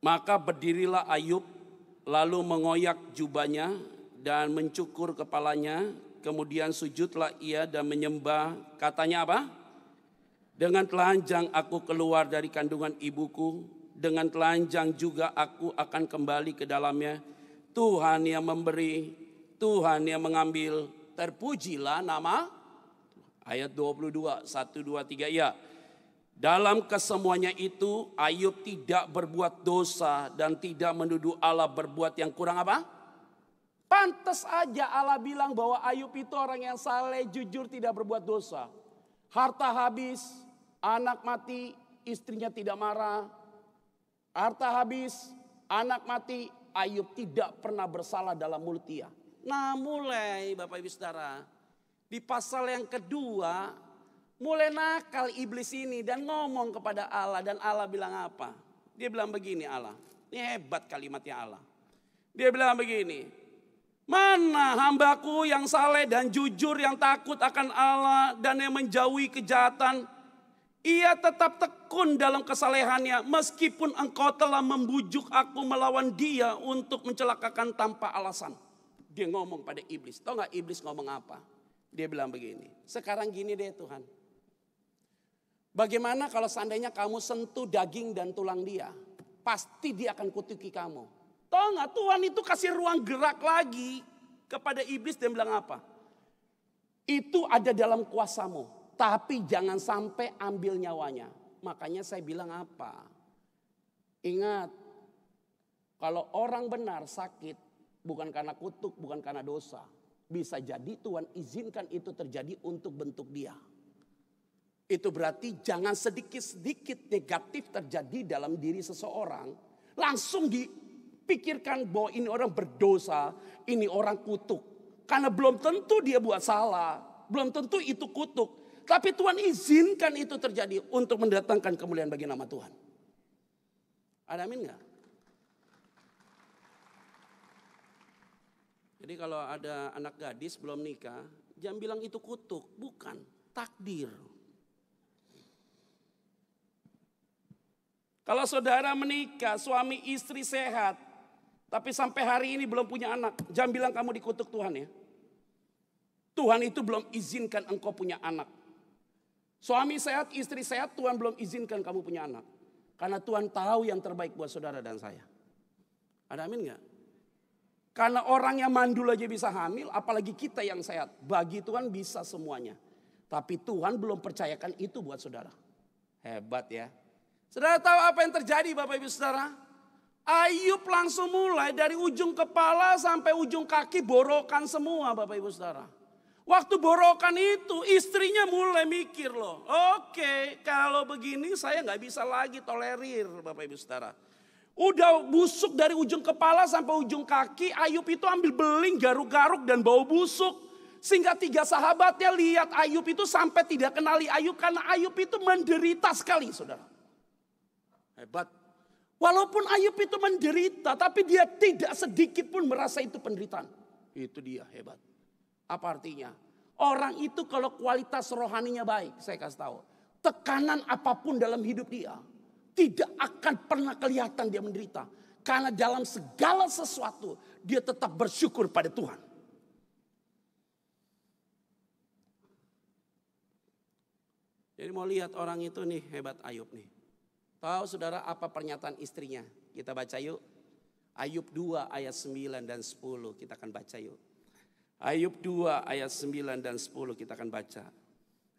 Maka berdirilah Ayub, lalu mengoyak jubahnya dan mencukur kepalanya. Kemudian sujudlah ia dan menyembah. Katanya apa? Dengan telanjang aku keluar dari kandungan ibuku. Dengan telanjang juga aku akan kembali ke dalamnya. Tuhan yang memberi, Tuhan yang mengambil. Terpujilah nama. Ayat 22, 1, 2, 3 ya. Dalam kesemuanya itu Ayub tidak berbuat dosa dan tidak menuduh Allah berbuat yang kurang apa? Pantas aja Allah bilang bahwa Ayub itu orang yang saleh, jujur, tidak berbuat dosa. Harta habis, anak mati, istrinya tidak marah. Harta habis, anak mati, Ayub tidak pernah bersalah dalam mulut dia. Nah mulai Bapak Ibu Saudara, di pasal yang kedua, mulai nakal iblis ini dan ngomong kepada Allah. Dan Allah bilang apa? Dia bilang begini Allah. Ini hebat kalimatnya Allah. Dia bilang begini. Mana hambaku yang saleh dan jujur, yang takut akan Allah dan yang menjauhi kejahatan. Ia tetap tekun dalam kesalehannya. Meskipun engkau telah membujuk aku melawan dia untuk mencelakakan tanpa alasan. Dia ngomong pada iblis. Tahu gak iblis ngomong apa? Dia bilang begini. Sekarang gini deh Tuhan. Bagaimana kalau seandainya kamu sentuh daging dan tulang dia? Pasti dia akan kutuki kamu. Tahu gak Tuhan itu kasih ruang gerak lagi kepada iblis dan bilang apa? Itu ada dalam kuasamu. Tapi jangan sampai ambil nyawanya. Makanya saya bilang apa? Ingat. Kalau orang benar sakit. Bukan karena kutuk, bukan karena dosa. Bisa jadi Tuhan izinkan itu terjadi untuk bentuk dia. Itu berarti jangan sedikit-sedikit negatif terjadi dalam diri seseorang. Langsung dipikirkan bahwa ini orang berdosa, ini orang kutuk. Karena belum tentu dia buat salah, belum tentu itu kutuk. Tapi Tuhan izinkan itu terjadi untuk mendatangkan kemuliaan bagi nama Tuhan. Ada amin gak? Jadi kalau ada anak gadis belum nikah, jangan bilang itu kutuk, bukan, takdir. Kalau saudara menikah, suami istri sehat, tapi sampai hari ini belum punya anak, jangan bilang kamu dikutuk Tuhan ya. Tuhan itu belum izinkan engkau punya anak. Suami sehat, istri sehat, Tuhan belum izinkan kamu punya anak. Karena Tuhan tahu yang terbaik buat saudara dan saya. Ada amin gak? Karena orang yang mandul aja bisa hamil, apalagi kita yang sehat. Bagi Tuhan bisa semuanya. Tapi Tuhan belum percayakan itu buat saudara. Hebat ya. Saudara tahu apa yang terjadi Bapak Ibu Saudara? Ayub langsung mulai dari ujung kepala sampai ujung kaki borokan semua Bapak Ibu Saudara. Waktu borokan itu istrinya mulai mikir loh. Oke, kalau begini saya gak bisa lagi tolerir Bapak Ibu Saudara. Udah busuk dari ujung kepala sampai ujung kaki. Ayub itu ambil beling, garuk-garuk dan bau busuk. Sehingga 3 sahabatnya lihat Ayub itu sampai tidak kenali Ayub. Karena Ayub itu menderita sekali saudara. Hebat. Walaupun Ayub itu menderita, tapi dia tidak sedikit pun merasa itu penderitaan. Itu dia hebat. Apa artinya? Orang itu kalau kualitas rohaninya baik, saya kasih tahu. Tekanan apapun dalam hidup dia, tidak akan pernah kelihatan dia menderita. Karena dalam segala sesuatu, dia tetap bersyukur pada Tuhan. Jadi mau lihat orang itu nih, hebat Ayub nih. Tahu saudara apa pernyataan istrinya? Kita baca yuk. Ayub 2 ayat 9 dan 10 kita akan baca yuk. Ayub 2 ayat 9 dan 10 kita akan baca.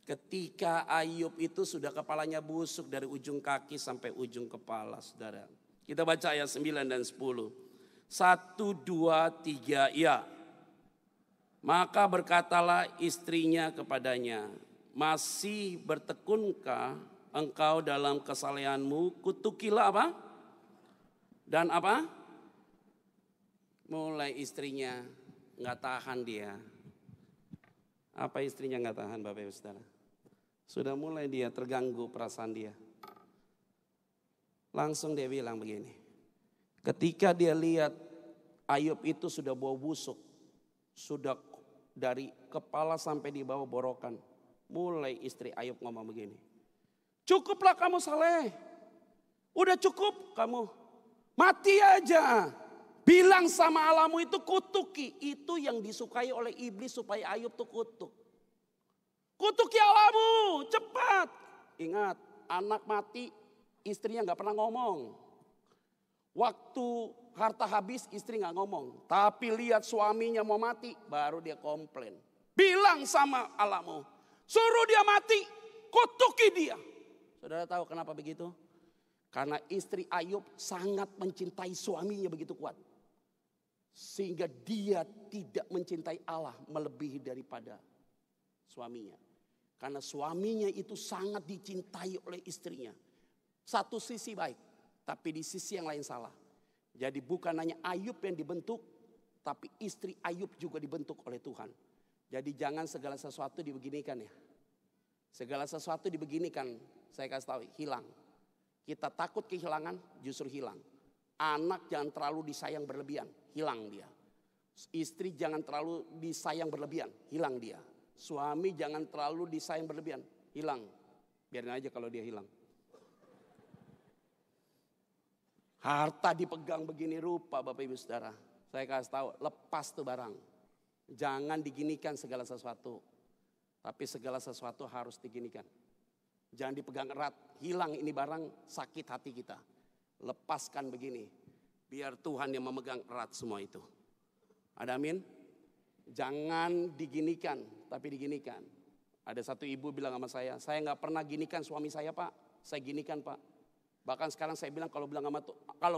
Ketika Ayub itu sudah kepalanya busuk dari ujung kaki sampai ujung kepala, saudara. Kita baca ayat 9 dan 10. 1, 2, 3, ya. Maka berkatalah istrinya kepadanya, masih bertekunkah engkau dalam kesalehanmu? Kutukilah apa? Dan apa? Mulai istrinya nggak tahan dia. Apa istrinya nggak tahan, Bapak Ibu Saudara? Sudah mulai dia terganggu perasaan dia. Langsung dia bilang begini. Ketika dia lihat Ayub itu sudah bau busuk, sudah dari kepala sampai di bawah borokan. Mulai istri Ayub ngomong begini. Cukuplah kamu Saleh. Udah cukup kamu. Mati aja. Bilang sama Allahmu itu kutuki. Itu yang disukai oleh iblis supaya Ayub tuh kutuk. Kutuki Allahmu, cepat. Ingat, anak mati, istrinya gak pernah ngomong. Waktu harta habis, istri gak ngomong. Tapi lihat suaminya mau mati, baru dia komplain. Bilang sama Allahmu, suruh dia mati, kutuki dia. Saudara tahu kenapa begitu? Karena istri Ayub sangat mencintai suaminya begitu kuat. Sehingga dia tidak mencintai Allah melebihi daripada suaminya. Karena suaminya itu sangat dicintai oleh istrinya. Satu sisi baik, tapi di sisi yang lain salah. Jadi bukan hanya Ayub yang dibentuk, tapi istri Ayub juga dibentuk oleh Tuhan. Jadi jangan segala sesuatu dibeginikan ya. Segala sesuatu dibeginikan, saya kasih tahu, hilang. Kita takut kehilangan, justru hilang. Anak jangan terlalu disayang berlebihan, hilang dia. Istri jangan terlalu disayang berlebihan, hilang dia. Suami jangan terlalu disayang berlebihan, hilang. Biarin aja kalau dia hilang. Harta dipegang begini rupa Bapak Ibu Saudara. Saya kasih tahu, lepas tuh barang. Jangan diginikan segala sesuatu. Tapi segala sesuatu harus diginikan. Jangan dipegang erat, hilang ini barang, sakit hati kita. Lepaskan begini, biar Tuhan yang memegang erat semua itu. Ada amin? Jangan diginikan, tapi diginikan. Ada satu ibu bilang sama saya gak pernah ginikan suami saya Pak. Saya ginikan Pak. Bahkan sekarang saya bilang kalau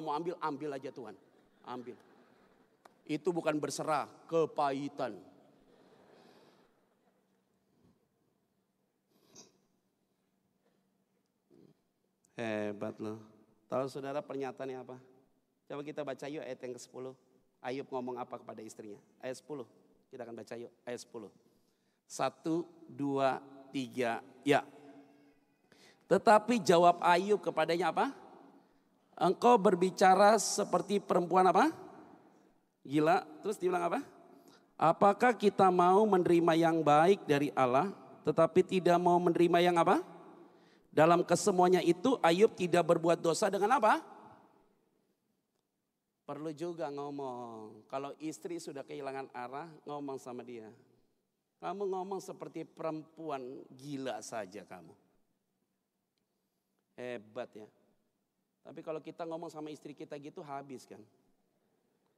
mau ambil, ambil aja Tuhan. Ambil. Itu bukan berserah, kepahitan. Hebat loh. Tahu saudara pernyataannya apa? Coba kita baca yuk ayat yang ke-10. Ayub ngomong apa kepada istrinya? Ayat 10. Kita akan baca yuk ayat 10. 1, 2, 3, ya. Tetapi jawab Ayub kepadanya apa? Engkau berbicara seperti perempuan apa? Gila. Terus dibilang apa? Apakah kita mau menerima yang baik dari Allah, tetapi tidak mau menerima yang apa? Dalam kesemuanya itu Ayub tidak berbuat dosa dengan apa? Perlu juga ngomong. Kalau istri sudah kehilangan arah, ngomong sama dia. Kamu ngomong seperti perempuan gila saja kamu. Hebat ya. Tapi kalau kita ngomong sama istri kita gitu habis kan.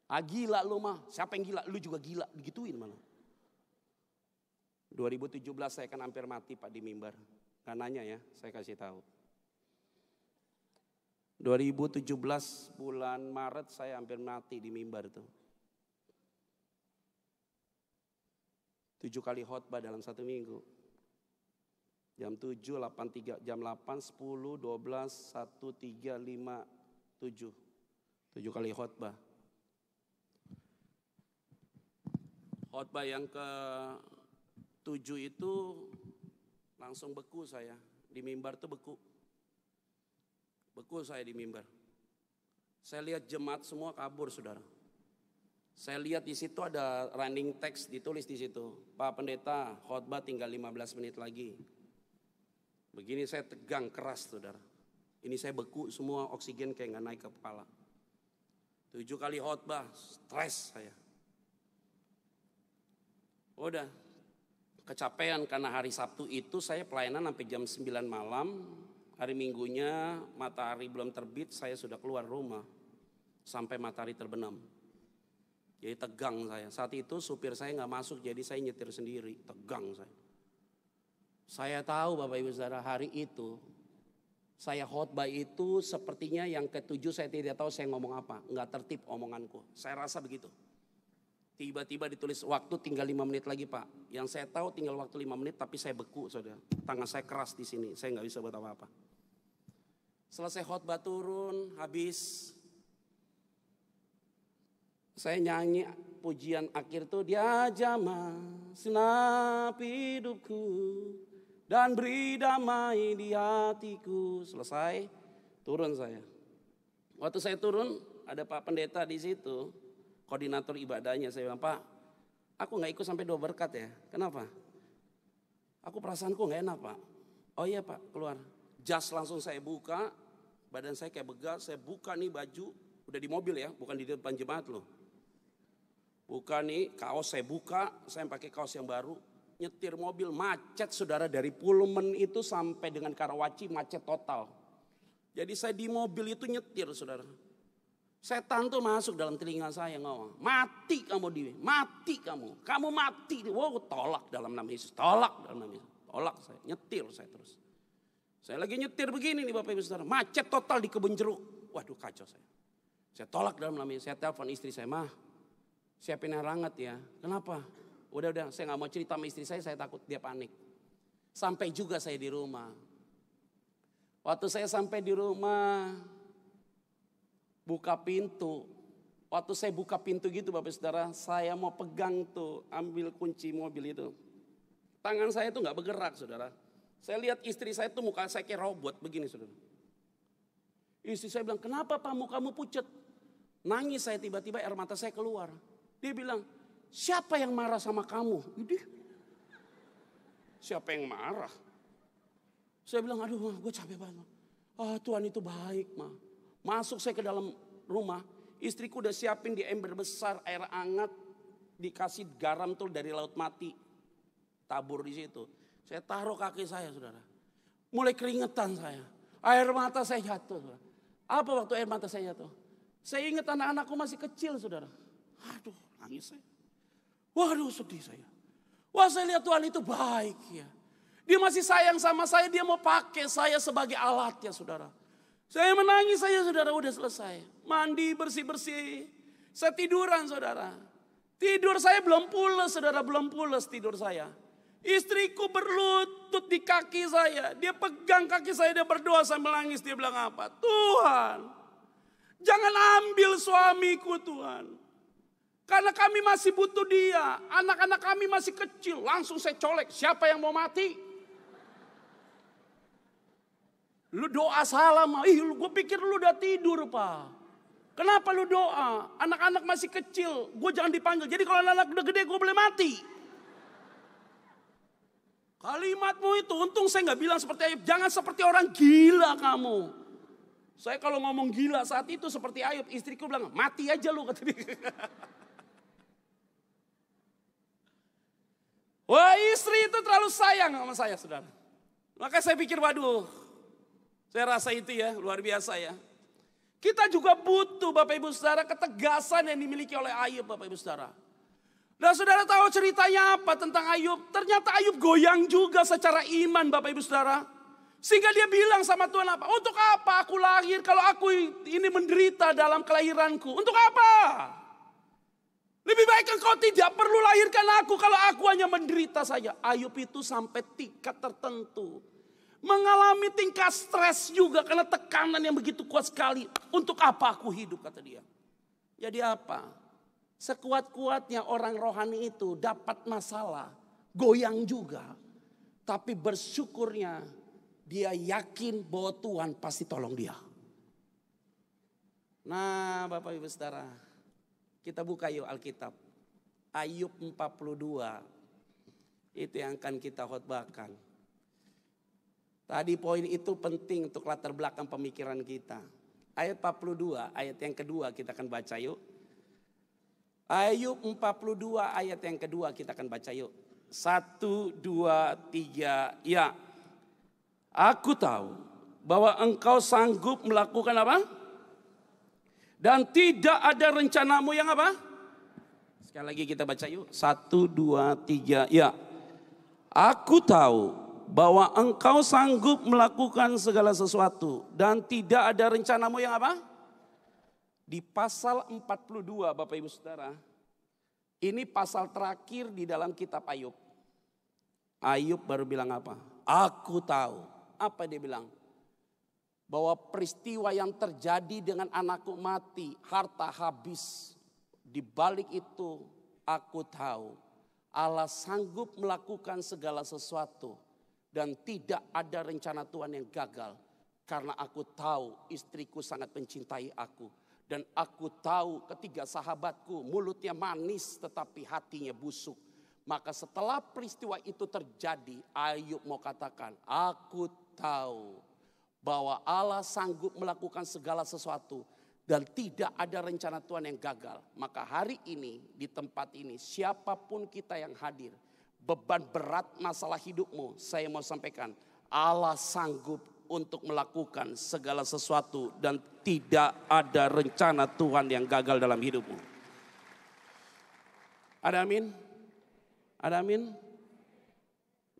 Gila lu mah, siapa yang gila? Lu juga gila, digituin malah. 2017 saya kan hampir mati Pak di mimbar. Gak nanya ya, saya kasih tahu. 2017 bulan Maret saya hampir mati di mimbar itu. 7 kali khotbah dalam 1 minggu. Jam 7, 8, 3, jam 8, 10, 12, 1, 3, 5, 7. 7 kali khotbah. Khotbah yang ke-7 itu langsung beku saya. Di mimbar tuh beku. Beku saya di mimbar. Saya lihat jemaat semua kabur saudara. Saya lihat di situ ada running text ditulis di situ. Pak Pendeta, khotbah tinggal 15 menit lagi. Begini saya tegang keras saudara. Ini saya beku semua, oksigen kayak gak naik ke kepala. 7 kali khotbah, stres saya. Udah kecapean karena hari Sabtu itu saya pelayanan sampai jam 9 malam. Hari Minggunya matahari belum terbit, saya sudah keluar rumah sampai matahari terbenam. Jadi tegang saya. Saat itu supir saya gak masuk, jadi saya nyetir sendiri. Tegang saya. Saya tahu Bapak Ibu Saudara, hari itu saya khotbah itu sepertinya yang ketujuh saya tidak tahu saya ngomong apa. Enggak tertib omonganku. Saya rasa begitu. Tiba-tiba ditulis waktu tinggal 5 menit lagi Pak. Yang saya tahu tinggal waktu 5 menit tapi saya beku saudara. Tangan saya keras di sini. Saya nggak bisa buat apa-apa. Selesai khotbah turun, habis saya nyanyi pujian akhir tuh. Dia jamah senap hidupku dan beri damai di hatiku. Selesai, turun saya. Waktu saya turun, ada Pak Pendeta di situ, koordinator ibadahnya. Saya bilang, Pak, aku nggak ikut sampai 2 berkat ya. Kenapa? Aku perasaanku nggak enak Pak. Oh iya Pak, keluar. Jas langsung saya buka, badan saya kayak begal. Saya buka nih baju, udah di mobil ya, bukan di depan jemaat loh. Buka nih, kaos saya buka, saya pakai kaos yang baru. Nyetir mobil macet saudara, dari Pullman itu sampai dengan Karawaci macet total. Jadi saya di mobil itu nyetir saudara. Setan tuh masuk dalam telinga saya ngomong, mati kamu Dewi, mati kamu mati. Wow, tolak dalam nama Yesus, tolak dalam nama Yesus. Tolak saya, nyetir saya terus. Saya lagi nyetir begini nih Bapak Ibu Saudara, macet total di Kebun Jeruk. Waduh kacau saya. Saya tolak dalam nama Yesus, saya telepon istri saya, Mah, siapin air hangat ya. Kenapa? Udah, saya gak mau cerita sama istri saya takut dia panik. Sampai juga saya di rumah. Waktu saya sampai di rumah, buka pintu. Waktu saya buka pintu gitu Bapak Saudara, saya mau pegang tuh, ambil kunci mobil itu. Tangan saya tuh gak bergerak saudara. Saya lihat istri saya tuh muka saya kayak robot begini saudara. Istri saya bilang, kenapa Pak mukamu pucat? Nangis saya, tiba-tiba air mata saya keluar. Dia bilang, siapa yang marah sama kamu? Idih. Siapa yang marah? Saya bilang, aduh Ma, gue capek banget. Tuhan itu baik Ma. Masuk saya ke dalam rumah. Istriku udah siapin di ember besar air hangat. Dikasih garam tuh dari Laut Mati. Tabur di situ. Saya taruh kaki saya saudara. Mulai keringetan saya. Air mata saya jatuh saudara. Apa waktu air mata saya jatuh? Saya ingat anak-anakku masih kecil saudara. Aduh nangis saya. Waduh sedih saya. Wah saya lihat Tuhan itu baik ya. Dia masih sayang sama saya. Dia mau pakai saya sebagai alatnya saudara. Saya menangis saya saudara, udah selesai. Mandi bersih-bersih. Saya tiduran saudara. Tidur saya belum pules saudara, belum pules tidur saya. Istriku berlutut di kaki saya. Dia pegang kaki saya, dia berdoa sambil nangis. Dia bilang apa? Tuhan, jangan ambil suamiku Tuhan. Karena kami masih butuh dia. Anak-anak kami masih kecil. Langsung saya colek. Siapa yang mau mati? Lu doa salah. Gue pikir lu udah tidur Pak. Kenapa lu doa? Anak-anak masih kecil. Gue jangan dipanggil. Jadi kalau anak udah gede gue boleh mati. Kalimatmu itu. Untung saya gak bilang seperti Ayub. Jangan seperti orang gila kamu. Saya kalau ngomong gila saat itu seperti Ayub. Istriku bilang mati aja lu kata dia. Wah istri itu terlalu sayang sama saya saudara. Maka saya pikir waduh. Saya rasa itu ya luar biasa ya. Kita juga butuh Bapak Ibu Saudara ketegasan yang dimiliki oleh Ayub Bapak Ibu Saudara. Dan saudara tahu ceritanya apa tentang Ayub? Ternyata Ayub goyang juga secara iman Bapak Ibu Saudara. Sehingga dia bilang sama Tuhan apa? Untuk apa aku lahir kalau aku ini menderita dalam kelahiranku? Untuk apa? Lebih baik engkau tidak perlu lahirkan aku kalau aku hanya menderita saja. Ayub itu sampai tingkat tertentu. Mengalami tingkat stres juga karena tekanan yang begitu kuat sekali. Untuk apa aku hidup kata dia. Jadi apa? Sekuat-kuatnya orang rohani itu dapat masalah. Goyang juga. Tapi bersyukurnya dia yakin bahwa Tuhan pasti tolong dia. Nah Bapak Ibu Saudara. Kita buka yuk Alkitab. Ayub 42. Itu yang akan kita khotbahkan. Tadi poin itu penting untuk latar belakang pemikiran kita. Ayat 42, ayat yang kedua kita akan baca yuk. Ayub 42 ayat yang kedua kita akan baca yuk. 1, 2, 3, ya. Aku tahu bahwa engkau sanggup melakukan apa? Dan tidak ada rencanamu yang apa? Sekali lagi kita baca yuk. 1, 2, 3, ya. Aku tahu bahwa engkau sanggup melakukan segala sesuatu dan tidak ada rencanamu yang apa? Di pasal 42 Bapak Ibu Saudara, ini pasal terakhir di dalam kitab Ayub. Ayub baru bilang apa? Aku tahu. Apa dia bilang? Bahwa peristiwa yang terjadi dengan anakku mati, harta habis. Di balik itu aku tahu Allah sanggup melakukan segala sesuatu. Dan tidak ada rencana Tuhan yang gagal. Karena aku tahu istriku sangat mencintai aku. Dan aku tahu ketiga sahabatku mulutnya manis tetapi hatinya busuk. Maka setelah peristiwa itu terjadi, Ayub mau katakan, aku tahu bahwa Allah sanggup melakukan segala sesuatu. Dan tidak ada rencana Tuhan yang gagal. Maka hari ini di tempat ini siapapun kita yang hadir, beban berat masalah hidupmu, saya mau sampaikan, Allah sanggup untuk melakukan segala sesuatu dan tidak ada rencana Tuhan yang gagal dalam hidupmu. Ada amin? Ada amin?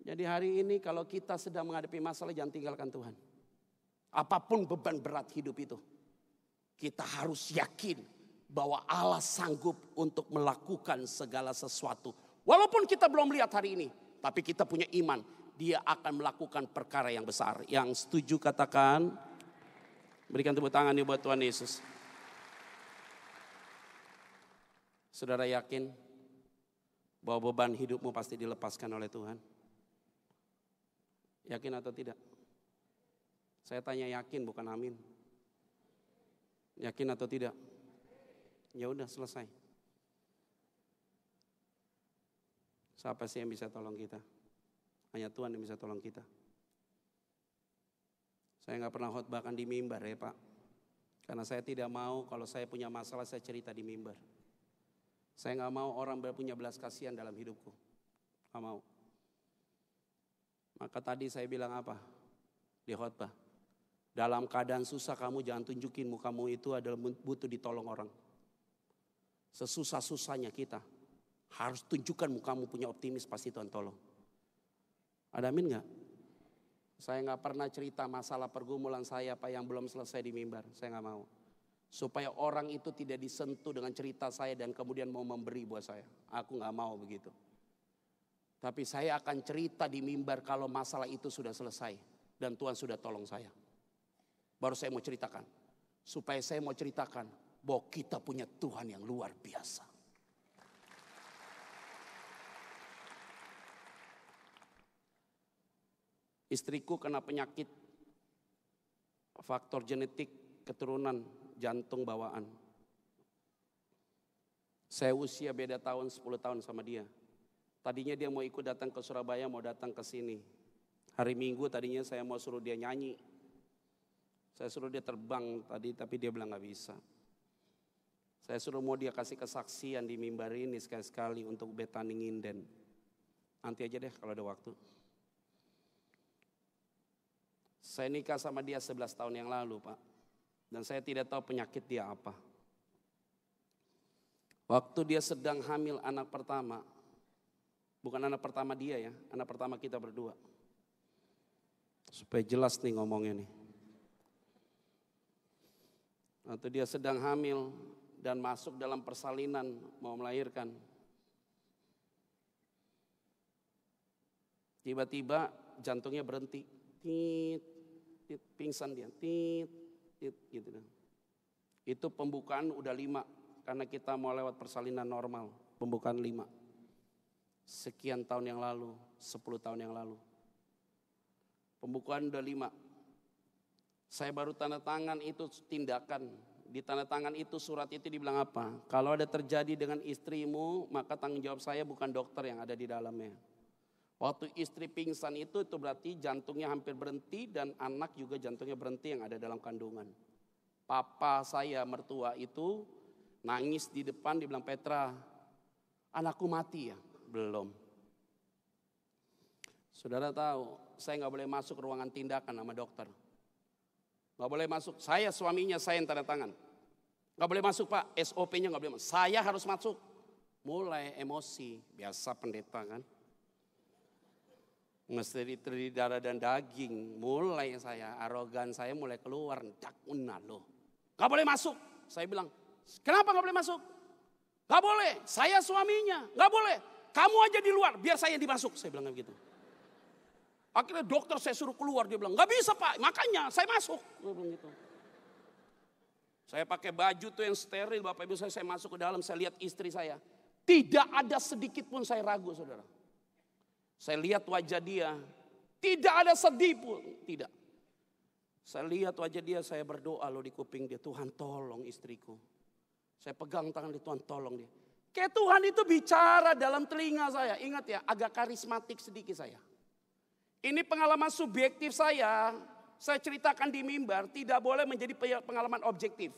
Jadi hari ini kalau kita sedang menghadapi masalah, jangan tinggalkan Tuhan. Apapun beban berat hidup itu, kita harus yakin bahwa Allah sanggup untuk melakukan segala sesuatu. Walaupun kita belum melihat hari ini, tapi kita punya iman, Dia akan melakukan perkara yang besar. Yang setuju katakan, berikan tepuk tangan nih buat Tuhan Yesus. Saudara yakin bahwa beban hidupmu pasti dilepaskan oleh Tuhan? Yakin atau tidak? Saya tanya yakin bukan amin. Yakin atau tidak? Ya udah selesai. Siapa sih yang bisa tolong kita? Hanya Tuhan yang bisa tolong kita. Saya nggak pernah khotbahkan di mimbar ya Pak. Karena saya tidak mau kalau saya punya masalah saya cerita di mimbar. Saya nggak mau orang punya belas kasihan dalam hidupku. Nggak mau. Maka tadi saya bilang apa? Di khotbah. Dalam keadaan susah kamu jangan tunjukin mukamu itu adalah butuh ditolong orang. Sesusah-susahnya kita. Harus tunjukkan mukamu punya optimis, pasti Tuhan tolong. Ada amin gak? Saya gak pernah cerita masalah pergumulan saya Pak yang belum selesai di mimbar. Saya gak mau. Supaya orang itu tidak disentuh dengan cerita saya dan kemudian mau memberi buat saya. Aku gak mau begitu. Tapi saya akan cerita di mimbar kalau masalah itu sudah selesai. Dan Tuhan sudah tolong saya. Baru saya mau ceritakan. Supaya saya mau ceritakan bahwa kita punya Tuhan yang luar biasa. Istriku kena penyakit faktor genetik keturunan jantung bawaan. Saya usia beda tahun 10 tahun sama dia. Tadinya dia mau ikut datang ke Surabaya, mau datang ke sini. Hari Minggu tadinya saya mau suruh dia nyanyi. Saya suruh dia terbang tadi tapi dia bilang gak bisa. Saya suruh mau dia kasih kesaksian di mimbar ini sekali-sekali untuk Betani Nginden. Nanti aja deh kalau ada waktu. Saya nikah sama dia 11 tahun yang lalu Pak. Dan saya tidak tahu penyakit dia apa. Waktu dia sedang hamil anak pertama. Bukan anak pertama dia ya. Anak pertama kita berdua. Supaya jelas nih ngomongnya nih. Waktu dia sedang hamil dan masuk dalam persalinan mau melahirkan. Tiba-tiba jantungnya berhenti. Tit. Pingsan dia, tit, gitu. Itu pembukaan udah 5, karena kita mau lewat persalinan normal, pembukaan 5. Sekian tahun yang lalu, 10 tahun yang lalu. Pembukaan udah 5. Saya baru tanda tangan itu tindakan, di tanda tangan itu surat itu dibilang apa? Kalau ada terjadi dengan istrimu, maka tanggung jawab saya bukan dokter yang ada di dalamnya. Waktu istri pingsan itu berarti jantungnya hampir berhenti dan anak juga jantungnya berhenti yang ada dalam kandungan. Papa saya mertua itu nangis di depan, dia bilang, Petra, anakku mati ya? Belum. Saudara tahu, saya gak boleh masuk ruangan tindakan sama dokter. Gak boleh masuk, saya suaminya saya yang tanda tangan. Gak boleh masuk Pak, SOP-nya gak boleh masuk. Saya harus masuk. Mulai emosi, biasa pendeta kan. Misteri darah dan daging. Mulai saya, arogan saya mulai keluar. Loh. Gak boleh masuk. Saya bilang, kenapa gak boleh masuk? Gak boleh, saya suaminya. Gak boleh, kamu aja di luar, biar saya dimasuk. Saya bilang begitu. Akhirnya dokter saya suruh keluar. Dia bilang, gak bisa Pak, makanya saya masuk. Dia bilang gitu. Saya pakai baju tuh yang steril, Bapak Ibu saya masuk ke dalam, saya lihat istri saya. Tidak ada sedikit pun saya ragu, saudara. Saya lihat wajah dia, tidak ada sedih pun, tidak. Saya lihat wajah dia, saya berdoa loh di kuping dia, Tuhan tolong istriku. Saya pegang tangan dia, Tuhan tolong dia. Kayak Tuhan itu bicara dalam telinga saya. Ingat ya, agak karismatik sedikit saya. Ini pengalaman subjektif saya ceritakan di mimbar, tidak boleh menjadi pengalaman objektif.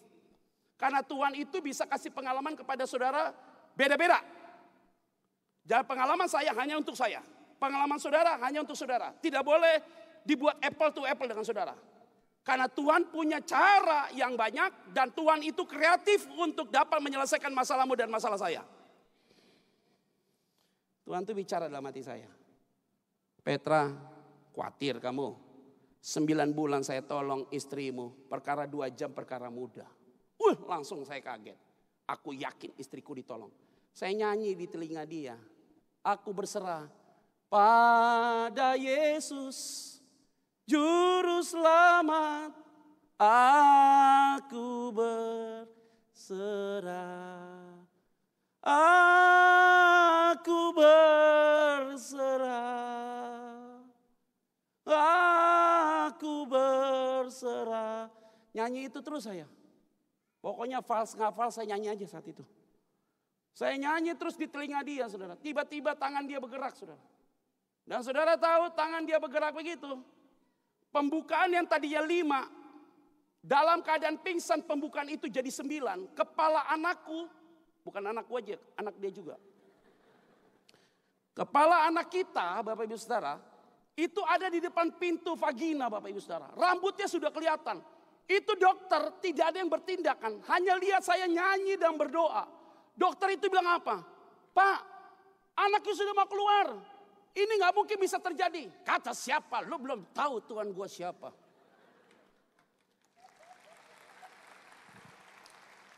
Karena Tuhan itu bisa kasih pengalaman kepada saudara beda-beda. Jadi pengalaman saya hanya untuk saya. Pengalaman saudara hanya untuk saudara. Tidak boleh dibuat apple to apple dengan saudara. Karena Tuhan punya cara yang banyak dan Tuhan itu kreatif untuk dapat menyelesaikan masalahmu dan masalah saya. Tuhan itu bicara dalam hati saya. Petra, khawatir kamu. 9 bulan saya tolong istrimu. Perkara 2 jam perkara mudah. Langsung saya kaget. Aku yakin istriku ditolong. Saya nyanyi di telinga dia. Aku berserah pada Yesus. Juru selamat, aku berserah. Aku berserah. Aku berserah. Nyanyi itu terus saya. Pokoknya vals nggak vals saya nyanyi aja saat itu. Saya nyanyi terus di telinga dia, saudara. Tiba-tiba tangan dia bergerak, saudara. Dan saudara tahu tangan dia bergerak begitu. Pembukaan yang tadinya 5. Dalam keadaan pingsan pembukaan itu jadi 9. Kepala anakku, bukan anakku aja, anak dia juga. Kepala anak kita, Bapak Ibu Saudara, itu ada di depan pintu vagina, Bapak Ibu Saudara. Rambutnya sudah kelihatan. Itu dokter tidak ada yang bertindakan. Hanya lihat saya nyanyi dan berdoa. Dokter itu bilang apa? Pak, anakku sudah mau keluar. Ini gak mungkin bisa terjadi. Kata siapa? Lu belum tahu Tuhan gue siapa.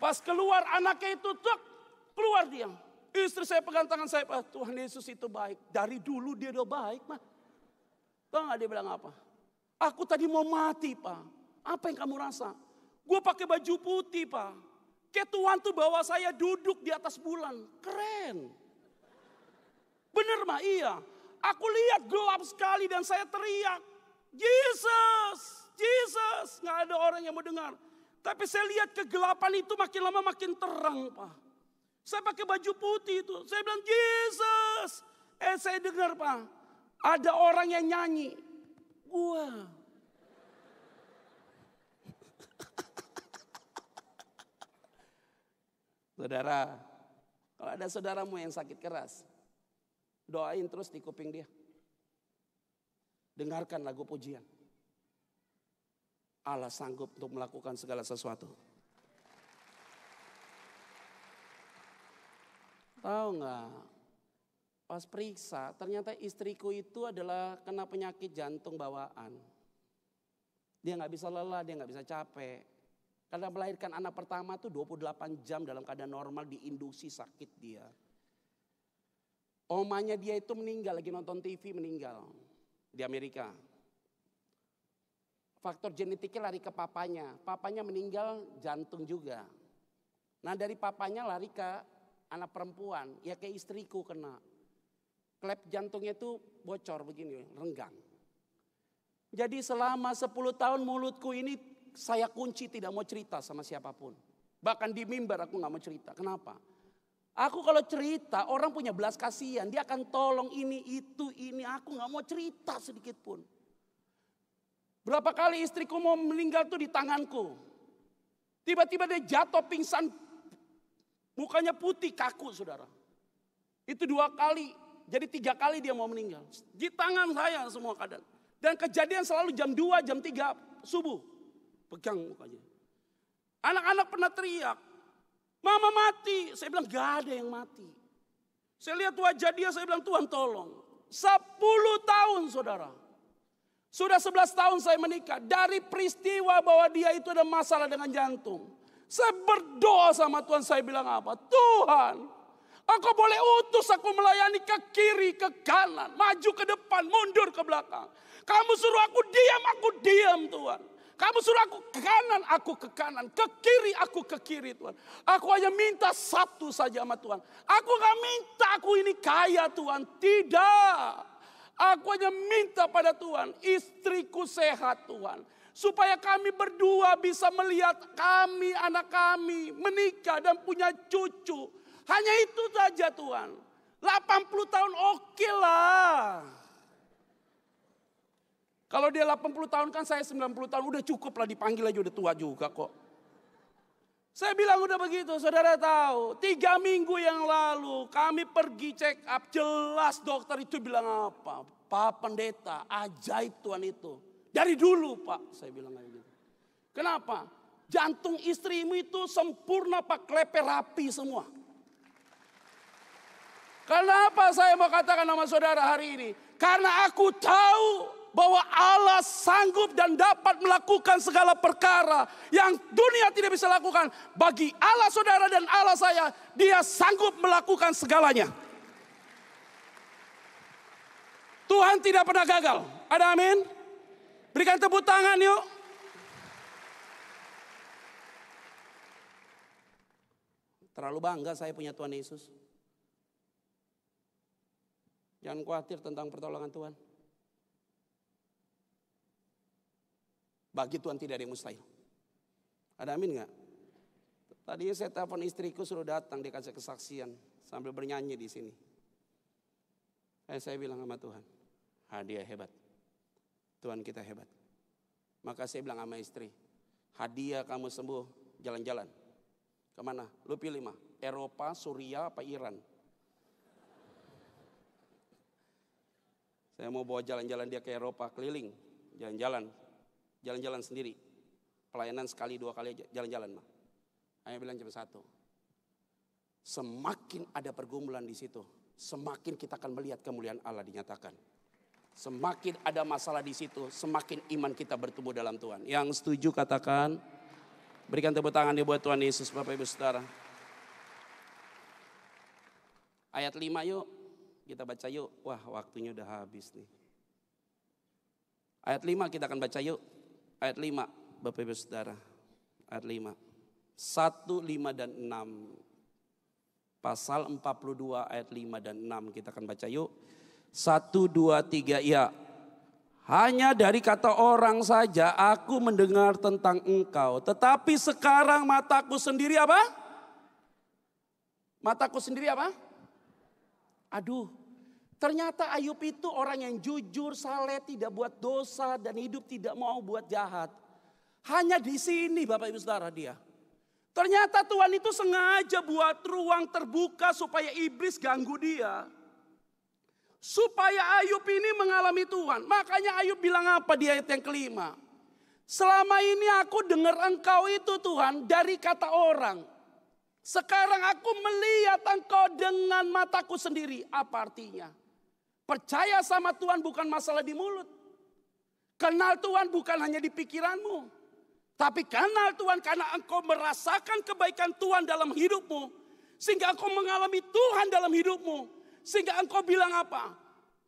Pas keluar anaknya itu, keluar dia. Istri saya pegang tangan saya, Pak, Tuhan Yesus itu baik. Dari dulu dia udah baik, Pak. Tahu gak dia bilang apa? Aku tadi mau mati, Pak. Apa yang kamu rasa? Gue pakai baju putih, Pak. Kayak Tuhan tuh bawa saya duduk di atas bulan. Keren. Bener, Pak, iya. Aku lihat gelap sekali dan saya teriak. Yesus, Yesus. Gak ada orang yang mau dengar. Tapi saya lihat kegelapan itu makin lama makin terang, Pak. Saya pakai baju putih itu. Saya bilang, Yesus. Saya dengar, Pak. Ada orang yang nyanyi. Gua. Saudara, kalau ada saudaramu yang sakit keras, doain terus di kuping dia. Dengarkan lagu pujian. Allah sanggup untuk melakukan segala sesuatu. Tahu nggak? Pas periksa, ternyata istriku itu adalah kena penyakit jantung bawaan. Dia nggak bisa lelah, dia nggak bisa capek. Karena melahirkan anak pertama tuh 28 jam dalam keadaan normal diinduksi sakit dia. Omanya dia itu meninggal, lagi nonton TV meninggal di Amerika. Faktor genetiknya lari ke papanya. Papanya meninggal jantung juga. Nah dari papanya lari ke anak perempuan. Ya kayak istriku kena. Klep jantungnya itu bocor begini, renggang. Jadi selama 10 tahun mulutku ini saya kunci tidak mau cerita sama siapapun. Bahkan di mimbar aku gak mau cerita. Kenapa? Aku kalau cerita orang punya belas kasihan. Dia akan tolong ini, itu, ini. Aku gak mau cerita sedikit pun. Berapa kali istriku mau meninggal tuh di tanganku. Tiba-tiba dia jatuh pingsan. Mukanya putih kaku saudara. Itu 2 kali. Jadi 3 kali dia mau meninggal. Di tangan saya semua keadaan. Dan kejadian selalu jam 2, jam 3 subuh. Pegang mukanya. Anak-anak pernah teriak. Mama mati. Saya bilang gak ada yang mati. Saya lihat wajah dia, saya bilang Tuhan tolong. 10 tahun saudara. Sudah 11 tahun saya menikah. Dari peristiwa bahwa dia itu ada masalah dengan jantung. Saya berdoa sama Tuhan, saya bilang apa? Tuhan, Engkau boleh utus aku melayani ke kiri, ke kanan, maju ke depan, mundur ke belakang. Kamu suruh aku diam Tuhan. Kamu suruh aku ke kanan, ke kiri, aku ke kiri Tuhan. Aku hanya minta satu saja sama Tuhan. Aku gak minta aku ini kaya Tuhan, tidak. Aku hanya minta pada Tuhan, istriku sehat Tuhan. Supaya kami berdua bisa melihat kami, anak kami menikah dan punya cucu. Hanya itu saja Tuhan. 80 tahun oke lah. Kalau dia 80 tahun kan saya 90 tahun. Udah cukup lah, dipanggil aja udah tua juga kok. Saya bilang udah begitu, saudara tahu. 3 minggu yang lalu kami pergi check up. Jelas dokter itu bilang apa? Pak Pendeta, ajaib Tuhan itu. Dari dulu Pak, saya bilang kayak gitu. Kenapa? Jantung istrimu itu sempurna Pak, klepe rapi semua. Kenapa saya mau katakan sama saudara hari ini? Karena aku tahu bahwa Allah sanggup dan dapat melakukan segala perkara yang dunia tidak bisa lakukan. Bagi Allah saudara dan Allah saya, Dia sanggup melakukan segalanya. Tuhan tidak pernah gagal. Ada amin? Berikan tepuk tangan yuk. Terlalu bangga saya punya Tuhan Yesus. Jangan khawatir tentang pertolongan Tuhan. Bagi Tuhan tidak ada yang mustahil. Ada amin gak? Tadi saya telepon istriku suruh datang, dia kasih kesaksian sambil bernyanyi di sini. Saya bilang sama Tuhan, hadiah hebat. Tuhan kita hebat. Maka saya bilang sama istri, hadiah kamu sembuh, jalan-jalan. Kemana? Lu pilih mah, Eropa, Suriah, apa Iran? Saya mau bawa jalan-jalan dia ke Eropa, keliling, jalan-jalan. Jalan-jalan sendiri. Pelayanan sekali 2 kali jalan-jalan. Hanya bilang cuma satu. Semakin ada pergumulan di situ, semakin kita akan melihat kemuliaan Allah dinyatakan. Semakin ada masalah di situ, semakin iman kita bertumbuh dalam Tuhan. Yang setuju katakan, berikan tepuk tangan buat Tuhan Yesus, Bapak Ibu Saudara. Ayat 5 yuk, kita baca yuk. Wah, waktunya udah habis nih. Ayat 5 kita akan baca yuk. Ayat 5, Bapak Ibu Saudara. Ayat 5. 1, 5 dan 6. Pasal 42 ayat 5 dan 6 kita akan baca yuk. 1, 2, 3 ya. Hanya dari kata orang saja aku mendengar tentang engkau. Tetapi sekarang mataku sendiri apa? Mataku sendiri apa? Aduh. Ternyata Ayub itu orang yang jujur, saleh, tidak buat dosa dan hidup tidak mau buat jahat. Hanya di sini Bapak Ibu Saudara dia. Ternyata Tuhan itu sengaja buat ruang terbuka supaya iblis ganggu dia. Supaya Ayub ini mengalami Tuhan. Makanya Ayub bilang apa di ayat yang kelima? Selama ini aku dengar engkau itu Tuhan dari kata orang. Sekarang aku melihat engkau dengan mataku sendiri. Apa artinya? Percaya sama Tuhan bukan masalah di mulut. Kenal Tuhan bukan hanya di pikiranmu. Tapi kenal Tuhan karena engkau merasakan kebaikan Tuhan dalam hidupmu. Sehingga engkau mengalami Tuhan dalam hidupmu. Sehingga engkau bilang apa?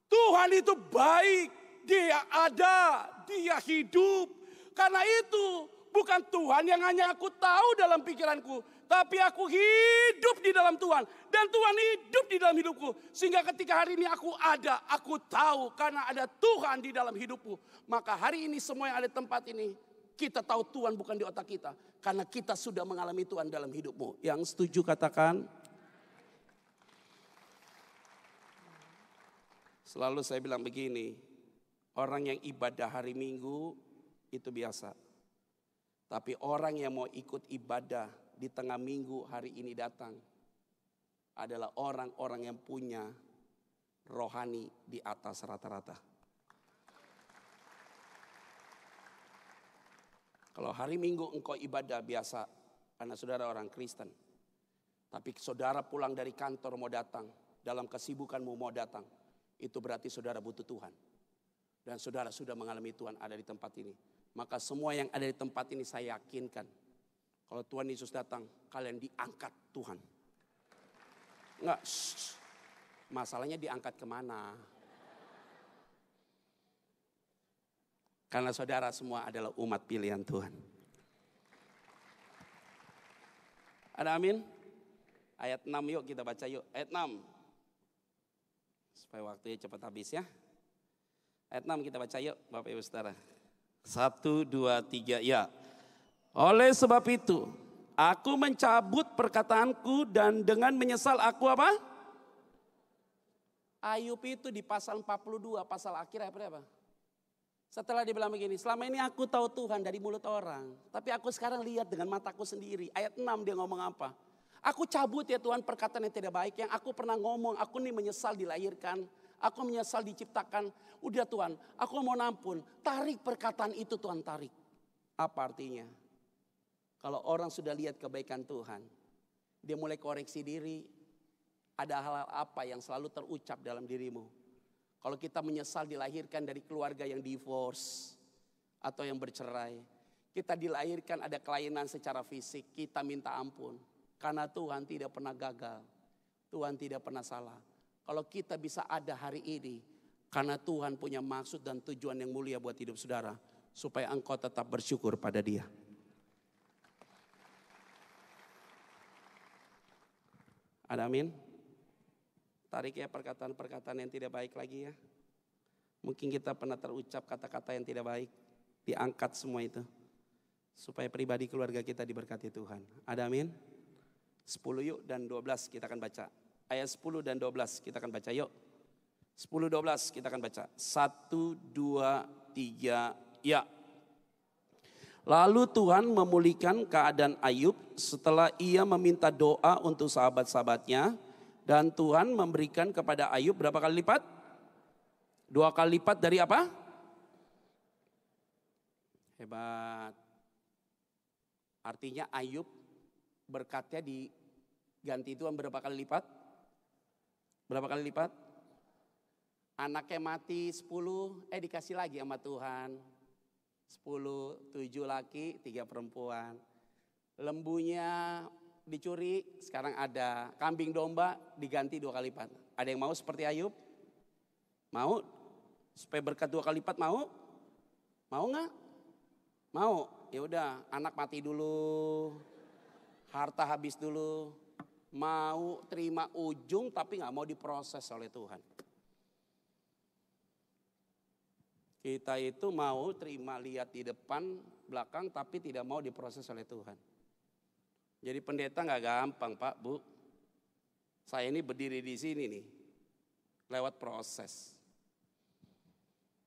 Tuhan itu baik. Dia ada. Dia hidup. Karena itu bukan Tuhan yang hanya aku tahu dalam pikiranku. Tapi aku hidup di dalam Tuhan. Dan Tuhan hidup di dalam hidupku. Sehingga ketika hari ini aku ada, aku tahu karena ada Tuhan di dalam hidupku. Maka hari ini semua yang ada di tempat ini, kita tahu Tuhan bukan di otak kita. Karena kita sudah mengalami Tuhan dalam hidupmu. Yang setuju katakan. Selalu saya bilang begini, orang yang ibadah hari Minggu itu biasa. Tapi orang yang mau ikut ibadah di tengah minggu hari ini datang adalah orang-orang yang punya rohani di atas rata-rata. Kalau hari Minggu engkau ibadah biasa, karena saudara orang Kristen. Tapi saudara pulang dari kantor mau datang, dalam kesibukanmu mau datang. itu berarti saudara butuh Tuhan. Dan saudara sudah mengalami Tuhan ada di tempat ini. Maka semua yang ada di tempat ini saya yakinkan, kalau Tuhan Yesus datang, kalian diangkat Tuhan. Enggak, masalahnya diangkat kemana? Karena saudara semua adalah umat pilihan Tuhan. Ada amin? Ayat 6 yuk kita baca yuk. Ayat 6. Supaya waktunya cepat habis ya. Ayat 6 kita baca yuk Bapak Ibu Saudara. 1, 2, 3 ya. Oleh sebab itu aku mencabut perkataanku dan dengan menyesal aku apa? Ayub itu di pasal 42 pasal akhir apa? Setelah dia bilang begini, selama ini aku tahu Tuhan dari mulut orang. Tapi aku sekarang lihat dengan mataku sendiri. Ayat 6 dia ngomong apa? Aku cabut ya Tuhan perkataan yang tidak baik. Yang aku pernah ngomong, aku nih menyesal dilahirkan. Aku menyesal diciptakan. Udah Tuhan, aku mau ampun. Tarik perkataan itu Tuhan, tarik. Apa artinya? Kalau orang sudah lihat kebaikan Tuhan, dia mulai koreksi diri. Ada hal-hal apa yang selalu terucap dalam dirimu? Kalau kita menyesal dilahirkan dari keluarga yang divorce atau yang bercerai. Kita dilahirkan ada kelainan secara fisik, kita minta ampun. Karena Tuhan tidak pernah gagal, Tuhan tidak pernah salah. Kalau kita bisa ada hari ini, karena Tuhan punya maksud dan tujuan yang mulia buat hidup saudara. Supaya engkau tetap bersyukur pada Dia. Ada amin? Tarik ya perkataan-perkataan yang tidak baik lagi ya. Mungkin kita pernah terucap kata-kata yang tidak baik. Diangkat semua itu. Supaya pribadi keluarga kita diberkati Tuhan. Ada amin? 10 yuk dan 12 kita akan baca. Ayat 10 dan 12 kita akan baca yuk. 10, 12 kita akan baca. 1, 2, 3 ya. Lalu Tuhan memulihkan keadaan Ayub setelah ia meminta doa untuk sahabat-sahabatnya. Dan Tuhan memberikan kepada Ayub berapa kali lipat? 2 kali lipat dari apa? Hebat. Artinya Ayub berkatnya diganti Tuhan berapa kali lipat? Berapa kali lipat? Anaknya mati 10, dikasih lagi sama Tuhan. 10, 7 laki, 3 perempuan. Lembunya dicuri, sekarang ada. Kambing domba diganti 2 kali lipat. Ada yang mau seperti Ayub? Mau? Supaya berkat 2 kali lipat mau? Mau nggak? Mau. Ya udah, anak mati dulu. Harta habis dulu. Mau terima ujung tapi nggak mau diproses oleh Tuhan. Kita itu mau terima lihat di depan, belakang tapi tidak mau diproses oleh Tuhan. Jadi pendeta nggak gampang Pak, Bu. Saya ini berdiri di sini nih, lewat proses.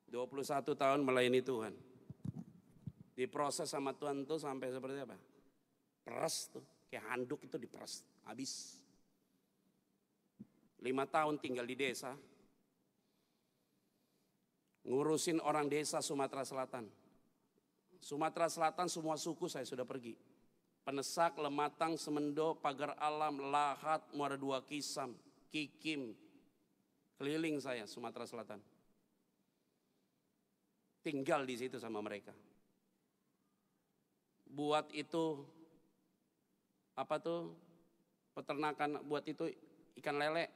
21 tahun melayani Tuhan. Diproses sama Tuhan tuh sampai seperti apa? Peres tuh, kayak handuk itu diperes, habis. 5 tahun tinggal di desa. Ngurusin orang desa Sumatera Selatan. Sumatera Selatan semua suku saya sudah pergi. Penesak, Lematang, Semendo, Pagar Alam, Lahat, Muara Dua Kisam, Kikim. Keliling saya Sumatera Selatan. Tinggal di situ sama mereka. Buat itu apa tuh? Peternakan, buat itu ikan lele.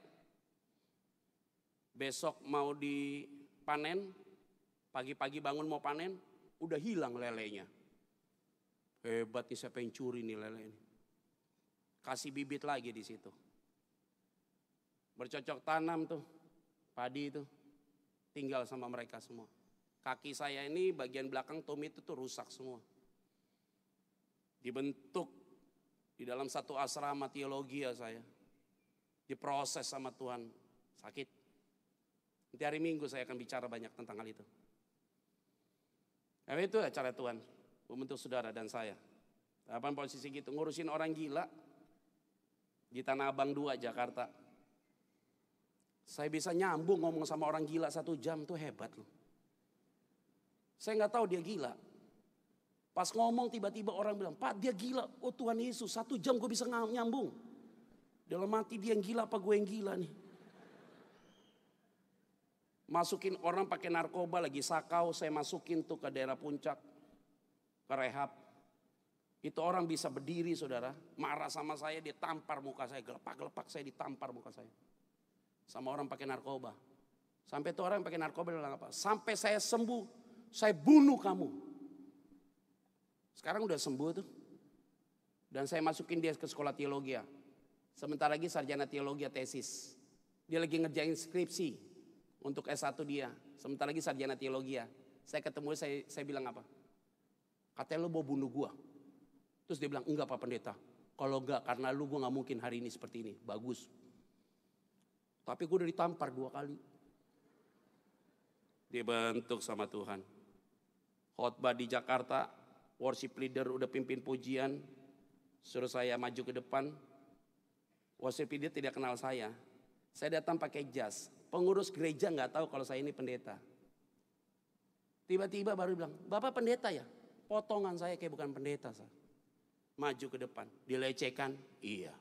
Besok mau dipanen, pagi-pagi bangun mau panen, udah hilang lelenya. Hebat nih, siapa yang curi nih lele ini. Kasih bibit lagi di situ. Bercocok tanam tuh, padi itu. Tinggal sama mereka semua. Kaki saya ini bagian belakang tumit itu tuh rusak semua. Dibentuk di dalam satu asrama teologi ya saya. Diproses sama Tuhan, sakit. Nanti hari Minggu saya akan bicara banyak tentang hal itu. Nah, itu acara Tuhan. Membentuk saudara dan saya. Apa posisi gitu, ngurusin orang gila di Tanah Abang 2 Jakarta. Saya bisa nyambung ngomong sama orang gila 1 jam tuh hebat loh. Saya nggak tahu dia gila. Pas ngomong tiba-tiba orang bilang, Pak dia gila. Oh Tuhan Yesus 1 jam gue bisa nyambung. Dalam hati dia yang gila apa gue yang gila nih. Masukin orang pakai narkoba lagi sakau, saya masukin tuh ke daerah puncak, ke rehab. Itu orang bisa berdiri saudara, marah sama saya, dia tampar muka saya, gelepak-gelepak saya ditampar muka saya. Sama orang pakai narkoba. Sampai itu orang yang pakai narkoba bilang apa? Sampai saya sembuh, saya bunuh kamu. Sekarang udah sembuh tuh. Dan saya masukin dia ke sekolah teologi. Sebentar lagi sarjana teologi tesis. Dia lagi ngerjain skripsi untuk S1 dia. Sebentar lagi sarjana teologi. Saya ketemu saya bilang apa? Katanya lu mau bunuh gua. Terus dia bilang, enggak Pak Pendeta. Kalau enggak, karena lu gua gak mungkin hari ini seperti ini. Bagus. Tapi gua udah ditampar 2 kali. Dibentuk sama Tuhan. Khotbah di Jakarta, worship leader udah pimpin pujian. Suruh saya maju ke depan. Worship leader tidak kenal saya. Saya datang pakai jas. Pengurus gereja gak tahu kalau saya ini pendeta. Tiba-tiba baru bilang, Bapak pendeta ya? Potongan saya kayak bukan pendeta. Saya. Maju ke depan, dilecehkan, iya.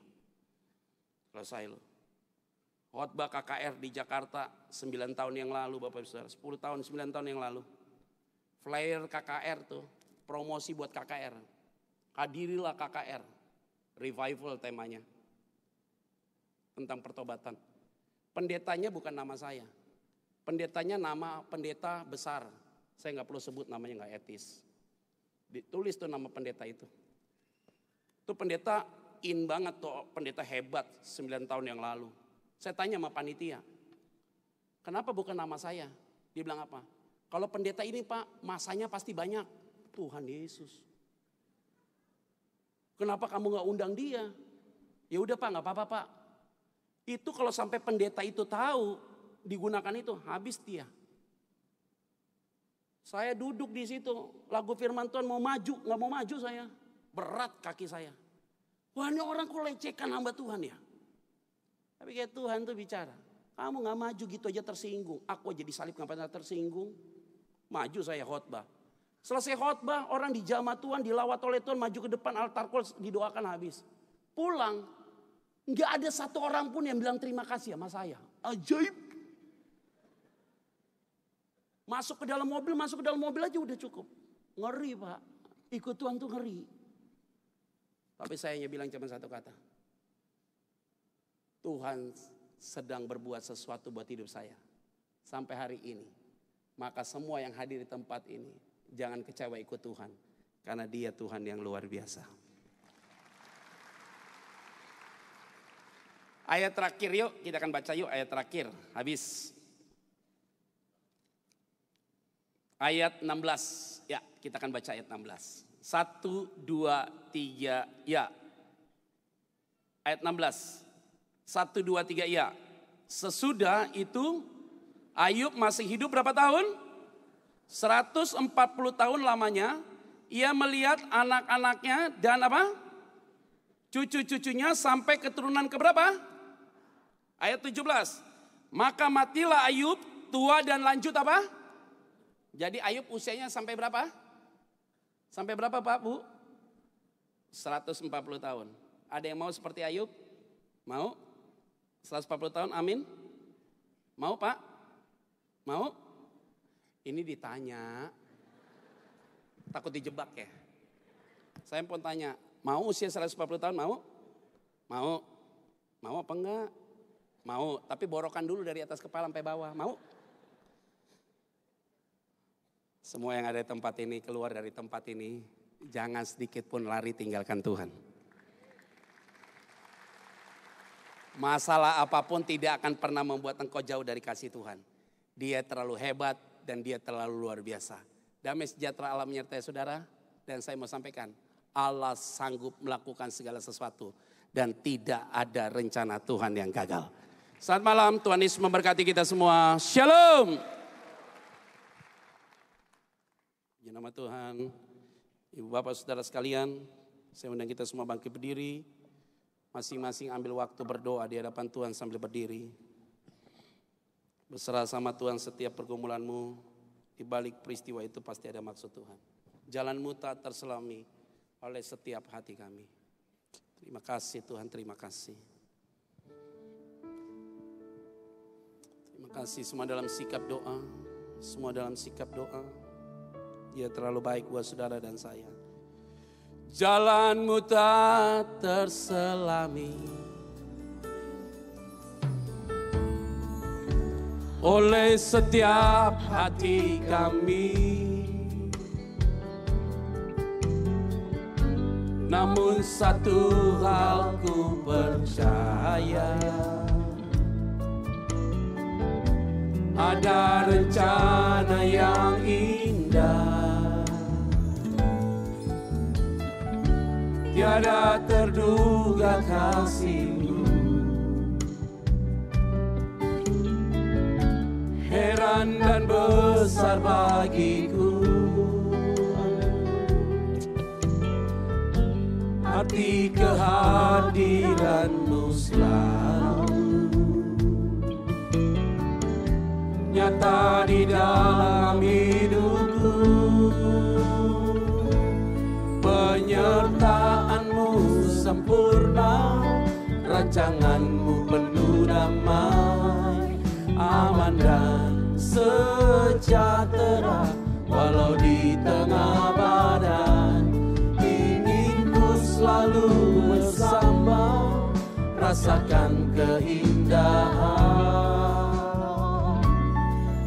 Selesai loh. Khotbah KKR di Jakarta 9 tahun yang lalu Bapak Ibu Saudara. 10 tahun, 9 tahun yang lalu. Flyer KKR tuh, promosi buat KKR. Hadirilah KKR. Revival temanya. Tentang pertobatan. Pendetanya bukan nama saya. Pendetanya nama pendeta besar. Saya gak perlu sebut namanya, gak etis. Ditulis tuh nama pendeta itu. Itu pendeta in banget tuh, pendeta hebat 9 tahun yang lalu. Saya tanya sama panitia, kenapa bukan nama saya? Dia bilang apa? Kalau pendeta ini Pak, masanya pasti banyak. Tuhan Yesus. Kenapa kamu gak undang dia? Ya udah Pak, gak apa-apa Pak. Itu kalau sampai pendeta itu tahu, digunakan itu, habis dia. Saya duduk di situ, lagu firman Tuhan mau maju, gak mau maju saya. Berat kaki saya. Wah ini orang kok lecehkan hamba Tuhan ya. Tapi kayak Tuhan tuh bicara. Kamu gak maju gitu aja tersinggung. Aku aja disalib gak pernah tersinggung. Maju saya khotbah. Selesai khotbah orang dijamah Tuhan, dilawat oleh Tuhan, maju ke depan altar call, didoakan habis. Pulang. Gak ada satu orang pun yang bilang terima kasih sama saya. Ajaib. Masuk ke dalam mobil aja udah cukup. Ngeri Pak. Ikut Tuhan tuh ngeri. Tapi saya hanya bilang cuma satu kata. Tuhan sedang berbuat sesuatu buat hidup saya. Sampai hari ini. Maka semua yang hadir di tempat ini. Jangan kecewa ikut Tuhan. Karena dia Tuhan yang luar biasa. Ayat terakhir yuk. Kita akan baca yuk ayat terakhir. Habis. Ayat 16. Ya kita akan baca ayat 16. 1, 2, 3, ya. Ayat 16. 1, 2, 3, ya. Sesudah itu Ayub masih hidup berapa tahun? 140 tahun lamanya. Ia melihat anak-anaknya dan apa? Cucu-cucunya sampai keturunan keberapa? Ayat 17. Maka matilah Ayub tua dan lanjut apa? Jadi Ayub usianya sampai berapa? Sampai berapa Pak Bu? 140 tahun. Ada yang mau seperti Ayub? Mau? 140 tahun amin? Mau Pak? Mau? Ini ditanya. Takut dijebak ya? Saya pun tanya, mau usia 140 tahun mau? Mau? Mau apa enggak? Mau, tapi borokan dulu dari atas kepala sampai bawah. Mau? Semua yang ada di tempat ini, keluar dari tempat ini, jangan sedikit pun lari tinggalkan Tuhan. Masalah apapun tidak akan pernah membuat engkau jauh dari kasih Tuhan. Dia terlalu hebat dan dia terlalu luar biasa. Damai sejahtera Allah menyertai saudara. Dan saya mau sampaikan, Allah sanggup melakukan segala sesuatu. Dan tidak ada rencana Tuhan yang gagal. Selamat malam, Tuhan Yesus memberkati kita semua. Shalom. Di nama Tuhan, Ibu Bapak Saudara sekalian, saya undang kita semua bangkit berdiri. Masing-masing ambil waktu berdoa di hadapan Tuhan sambil berdiri. Berserah sama Tuhan setiap pergumulanmu. Di balik peristiwa itu pasti ada maksud Tuhan. Jalanmu tak terselami oleh setiap hati kami. Terima kasih Tuhan, terima kasih. Terima kasih semua dalam sikap doa. Semua dalam sikap doa. Dia terlalu baik buat saudara dan saya. Jalanmu tak terselami oleh setiap hati kami. Namun satu hal ku percaya, ada rencana yang indah, tiada terduga kasih-Mu. Heran dan besar bagiku arti kehadiran-Mu selalu nyata di dalam hidupku. Penyertaan-Mu sempurna, rancangan-Mu penuh damai, aman dan sejahtera walau di tengah badai. Ingin ku selalu bersama, rasakan keindahan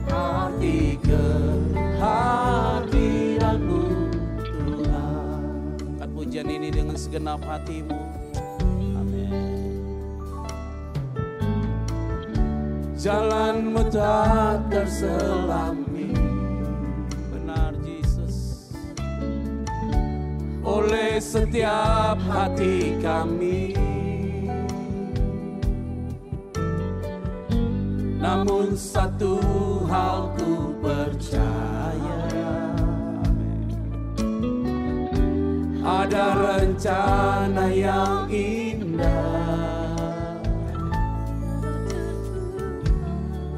arti kehadiran-Mu Tuhan. Angkat pujian ini dengan segenap hatimu. Jalan-Mu tak terselami, benar Yesus, oleh setiap hati kami. Namun satu hal ku percaya, ada rencana yang indah,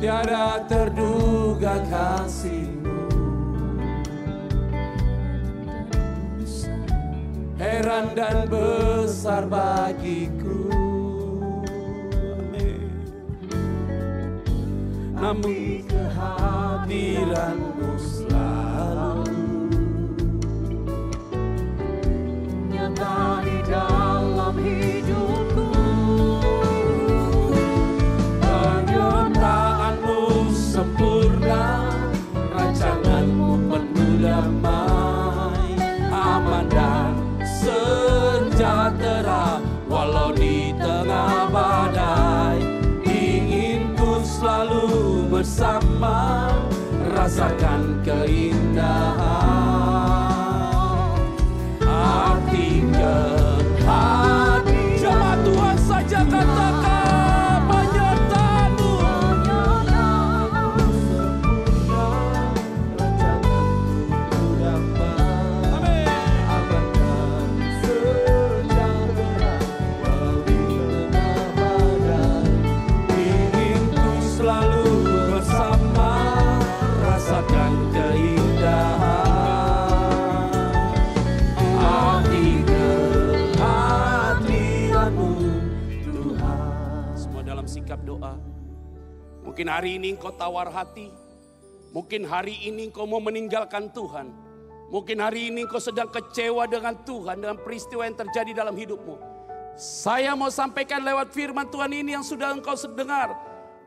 tiada terduga kasih-Mu. Heran dan besar bagiku. Amin. Namun kehadiran-Mu selalu nyata di dalam hidupku. Sempurna, rancangan-Mu penuh damai, aman dan sejahtera walau di tengah badai. Ingin ku selalu bersama, rasakan keindahan arti kehadiran. Jemaat Tuhan saja katakan penyertaan-Mu. Doa. Mungkin hari ini engkau tawar hati, mungkin hari ini engkau mau meninggalkan Tuhan, mungkin hari ini engkau sedang kecewa dengan Tuhan, dengan peristiwa yang terjadi dalam hidupmu. Saya mau sampaikan lewat firman Tuhan ini yang sudah engkau dengar,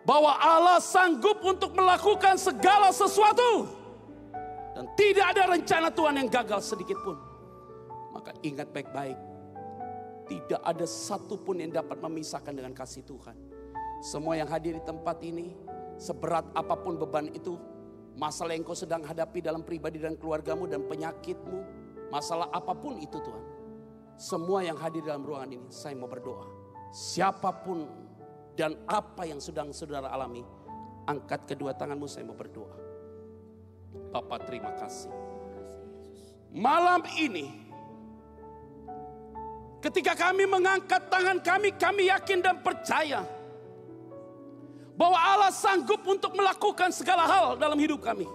bahwa Allah sanggup untuk melakukan segala sesuatu, dan tidak ada rencana Tuhan yang gagal sedikit pun. Maka ingat baik-baik, tidak ada satupun yang dapat memisahkan dengan kasih Tuhan. Semua yang hadir di tempat ini, seberat apapun beban itu, masalah yang kau sedang hadapi dalam pribadi dan keluargamu dan penyakitmu, masalah apapun itu Tuhan. Semua yang hadir dalam ruangan ini, saya mau berdoa. Siapapun dan apa yang sedang saudara alami, angkat kedua tanganmu, saya mau berdoa. Bapa, terima kasih. Malam ini, ketika kami mengangkat tangan kami yakin dan percaya bahwa Allah sanggup untuk melakukan segala hal dalam hidup kami.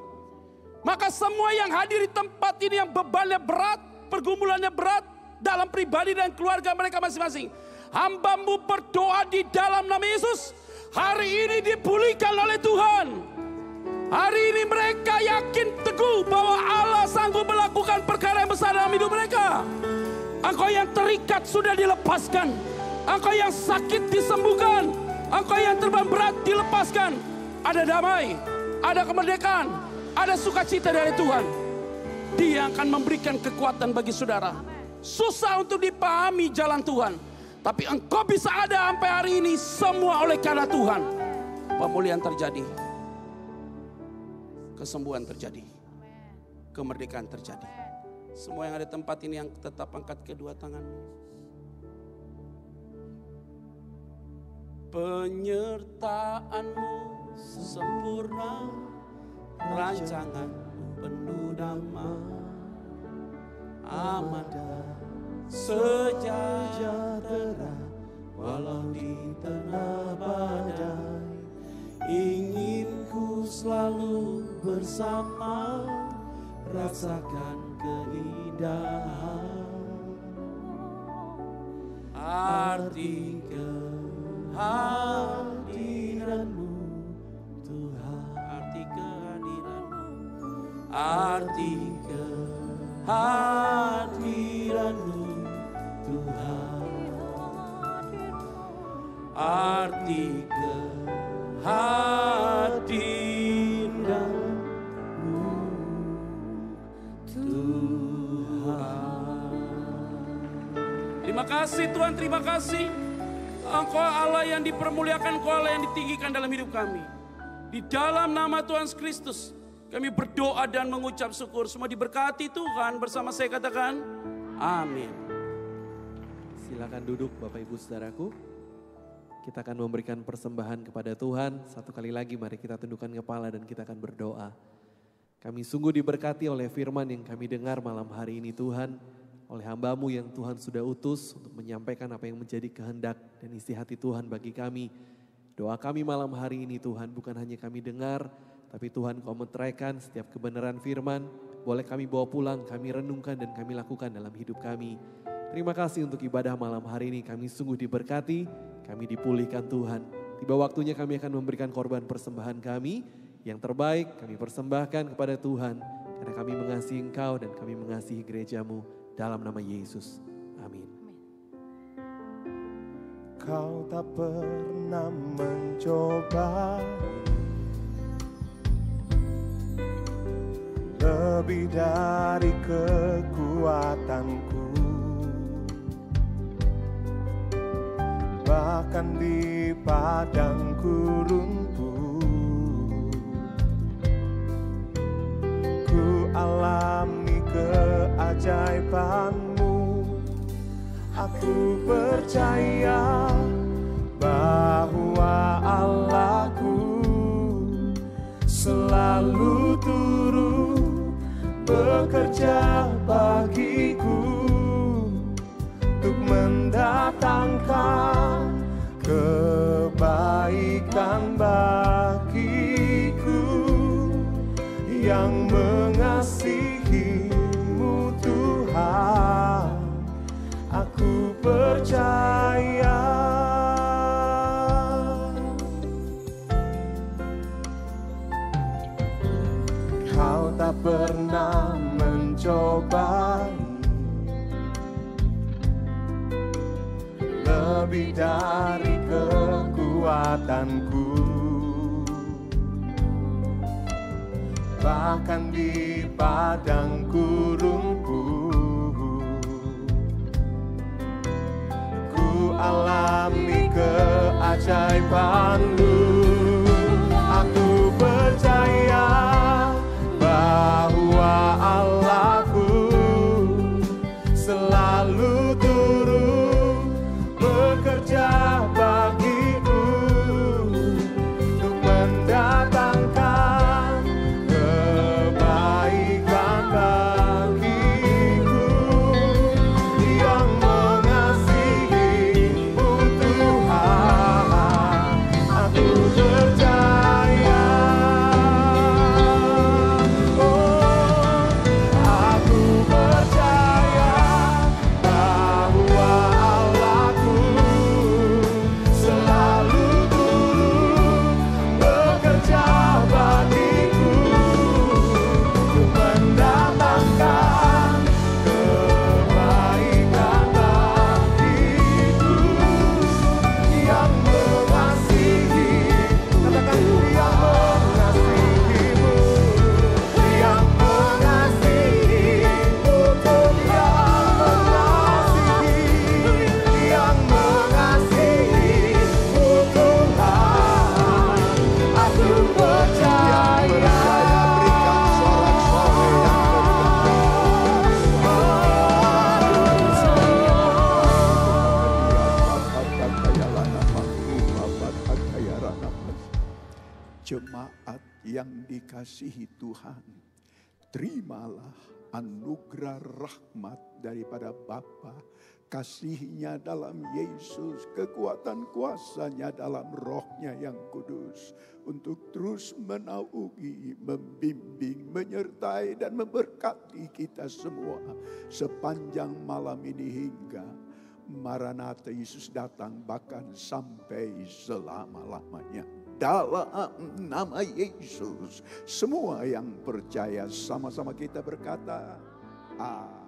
Maka semua yang hadir di tempat ini yang bebannya berat, pergumulannya berat dalam pribadi dan keluarga mereka masing-masing, hamba-Mu berdoa di dalam nama Yesus, hari ini dipulihkan oleh Tuhan. Hari ini mereka yakin teguh bahwa Allah sanggup melakukan perkara yang besar dalam hidup mereka. Engkau yang terikat sudah dilepaskan. Engkau yang sakit disembuhkan. Engkau yang terbang berat dilepaskan. Ada damai, ada kemerdekaan, ada sukacita dari Tuhan. Dia akan memberikan kekuatan bagi saudara. Susah untuk dipahami jalan Tuhan, tapi engkau bisa ada sampai hari ini semua oleh karena Tuhan. Pemulihan terjadi, kesembuhan terjadi, kemerdekaan terjadi. Semua yang ada di tempat ini yang tetap angkat kedua tanganmu. Penyertaanmu sempurna, rancanganmu penuh damai, aman sejahtera walau di tengah badai. Ingin ku selalu bersama, rasakan keindahan. Arti kehadiranmu Tuhan, arti kehadiranmu, arti kehadiranmu Tuhan, arti kehadiranmu Tuhan. Terima kasih Tuhan, terima kasih. Engkau Allah yang dipermuliakan, Engkau Allah yang ditinggikan dalam hidup kami. Di dalam nama Tuhan Kristus, kami berdoa dan mengucap syukur. Semua diberkati Tuhan, bersama saya katakan, amin. Silakan duduk Bapak Ibu Saudaraku. Kita akan memberikan persembahan kepada Tuhan. Satu kali lagi mari kita tundukkan kepala dan kita akan berdoa. Kami sungguh diberkati oleh firman yang kami dengar malam hari ini Tuhan. Oleh hamba-Mu yang Tuhan sudah utus untuk menyampaikan apa yang menjadi kehendak dan isi hati Tuhan bagi kami. Doa kami malam hari ini Tuhan, bukan hanya kami dengar, tapi Tuhan Kau meteraikan setiap kebenaran firman. Boleh kami bawa pulang, kami renungkan dan kami lakukan dalam hidup kami. Terima kasih untuk ibadah malam hari ini, kami sungguh diberkati, kami dipulihkan Tuhan. Tiba waktunya kami akan memberikan korban persembahan kami. Yang terbaik kami persembahkan kepada Tuhan, karena kami mengasihi Engkau dan kami mengasihi gereja-Mu. Dalam nama Yesus, amin. Kau tak pernah mencoba lebih dari kekuatanku, bahkan di padang gurun pun ku alami keajaiban-Mu. Aku percaya bahwa Allahku selalu turut bekerja bagiku untuk mendatangkan kebaikan bagiku yang mengasihi-Mu Tuhan. Aku percaya Kau tak pernah mencobai lebih dari kekuatanku, bahkan di padang gurun pun ku alami keajaiban-Mu. Aku percaya bahwa Allahku selalu turut bekerja bagiku untuk mendatangkan kebaikan bagiku yang mengasihi-Mu Tuhan. Aku terimalah anugerah rahmat daripada Bapa, kasih-Nya dalam Yesus, kekuatan kuasa-Nya dalam Roh-Nya yang kudus, untuk terus menaungi, membimbing, menyertai dan memberkati kita semua sepanjang malam ini hingga Maranatha Yesus datang, bahkan sampai selama-lamanya. Dalam nama Yesus, semua yang percaya sama-sama kita berkata, Amin.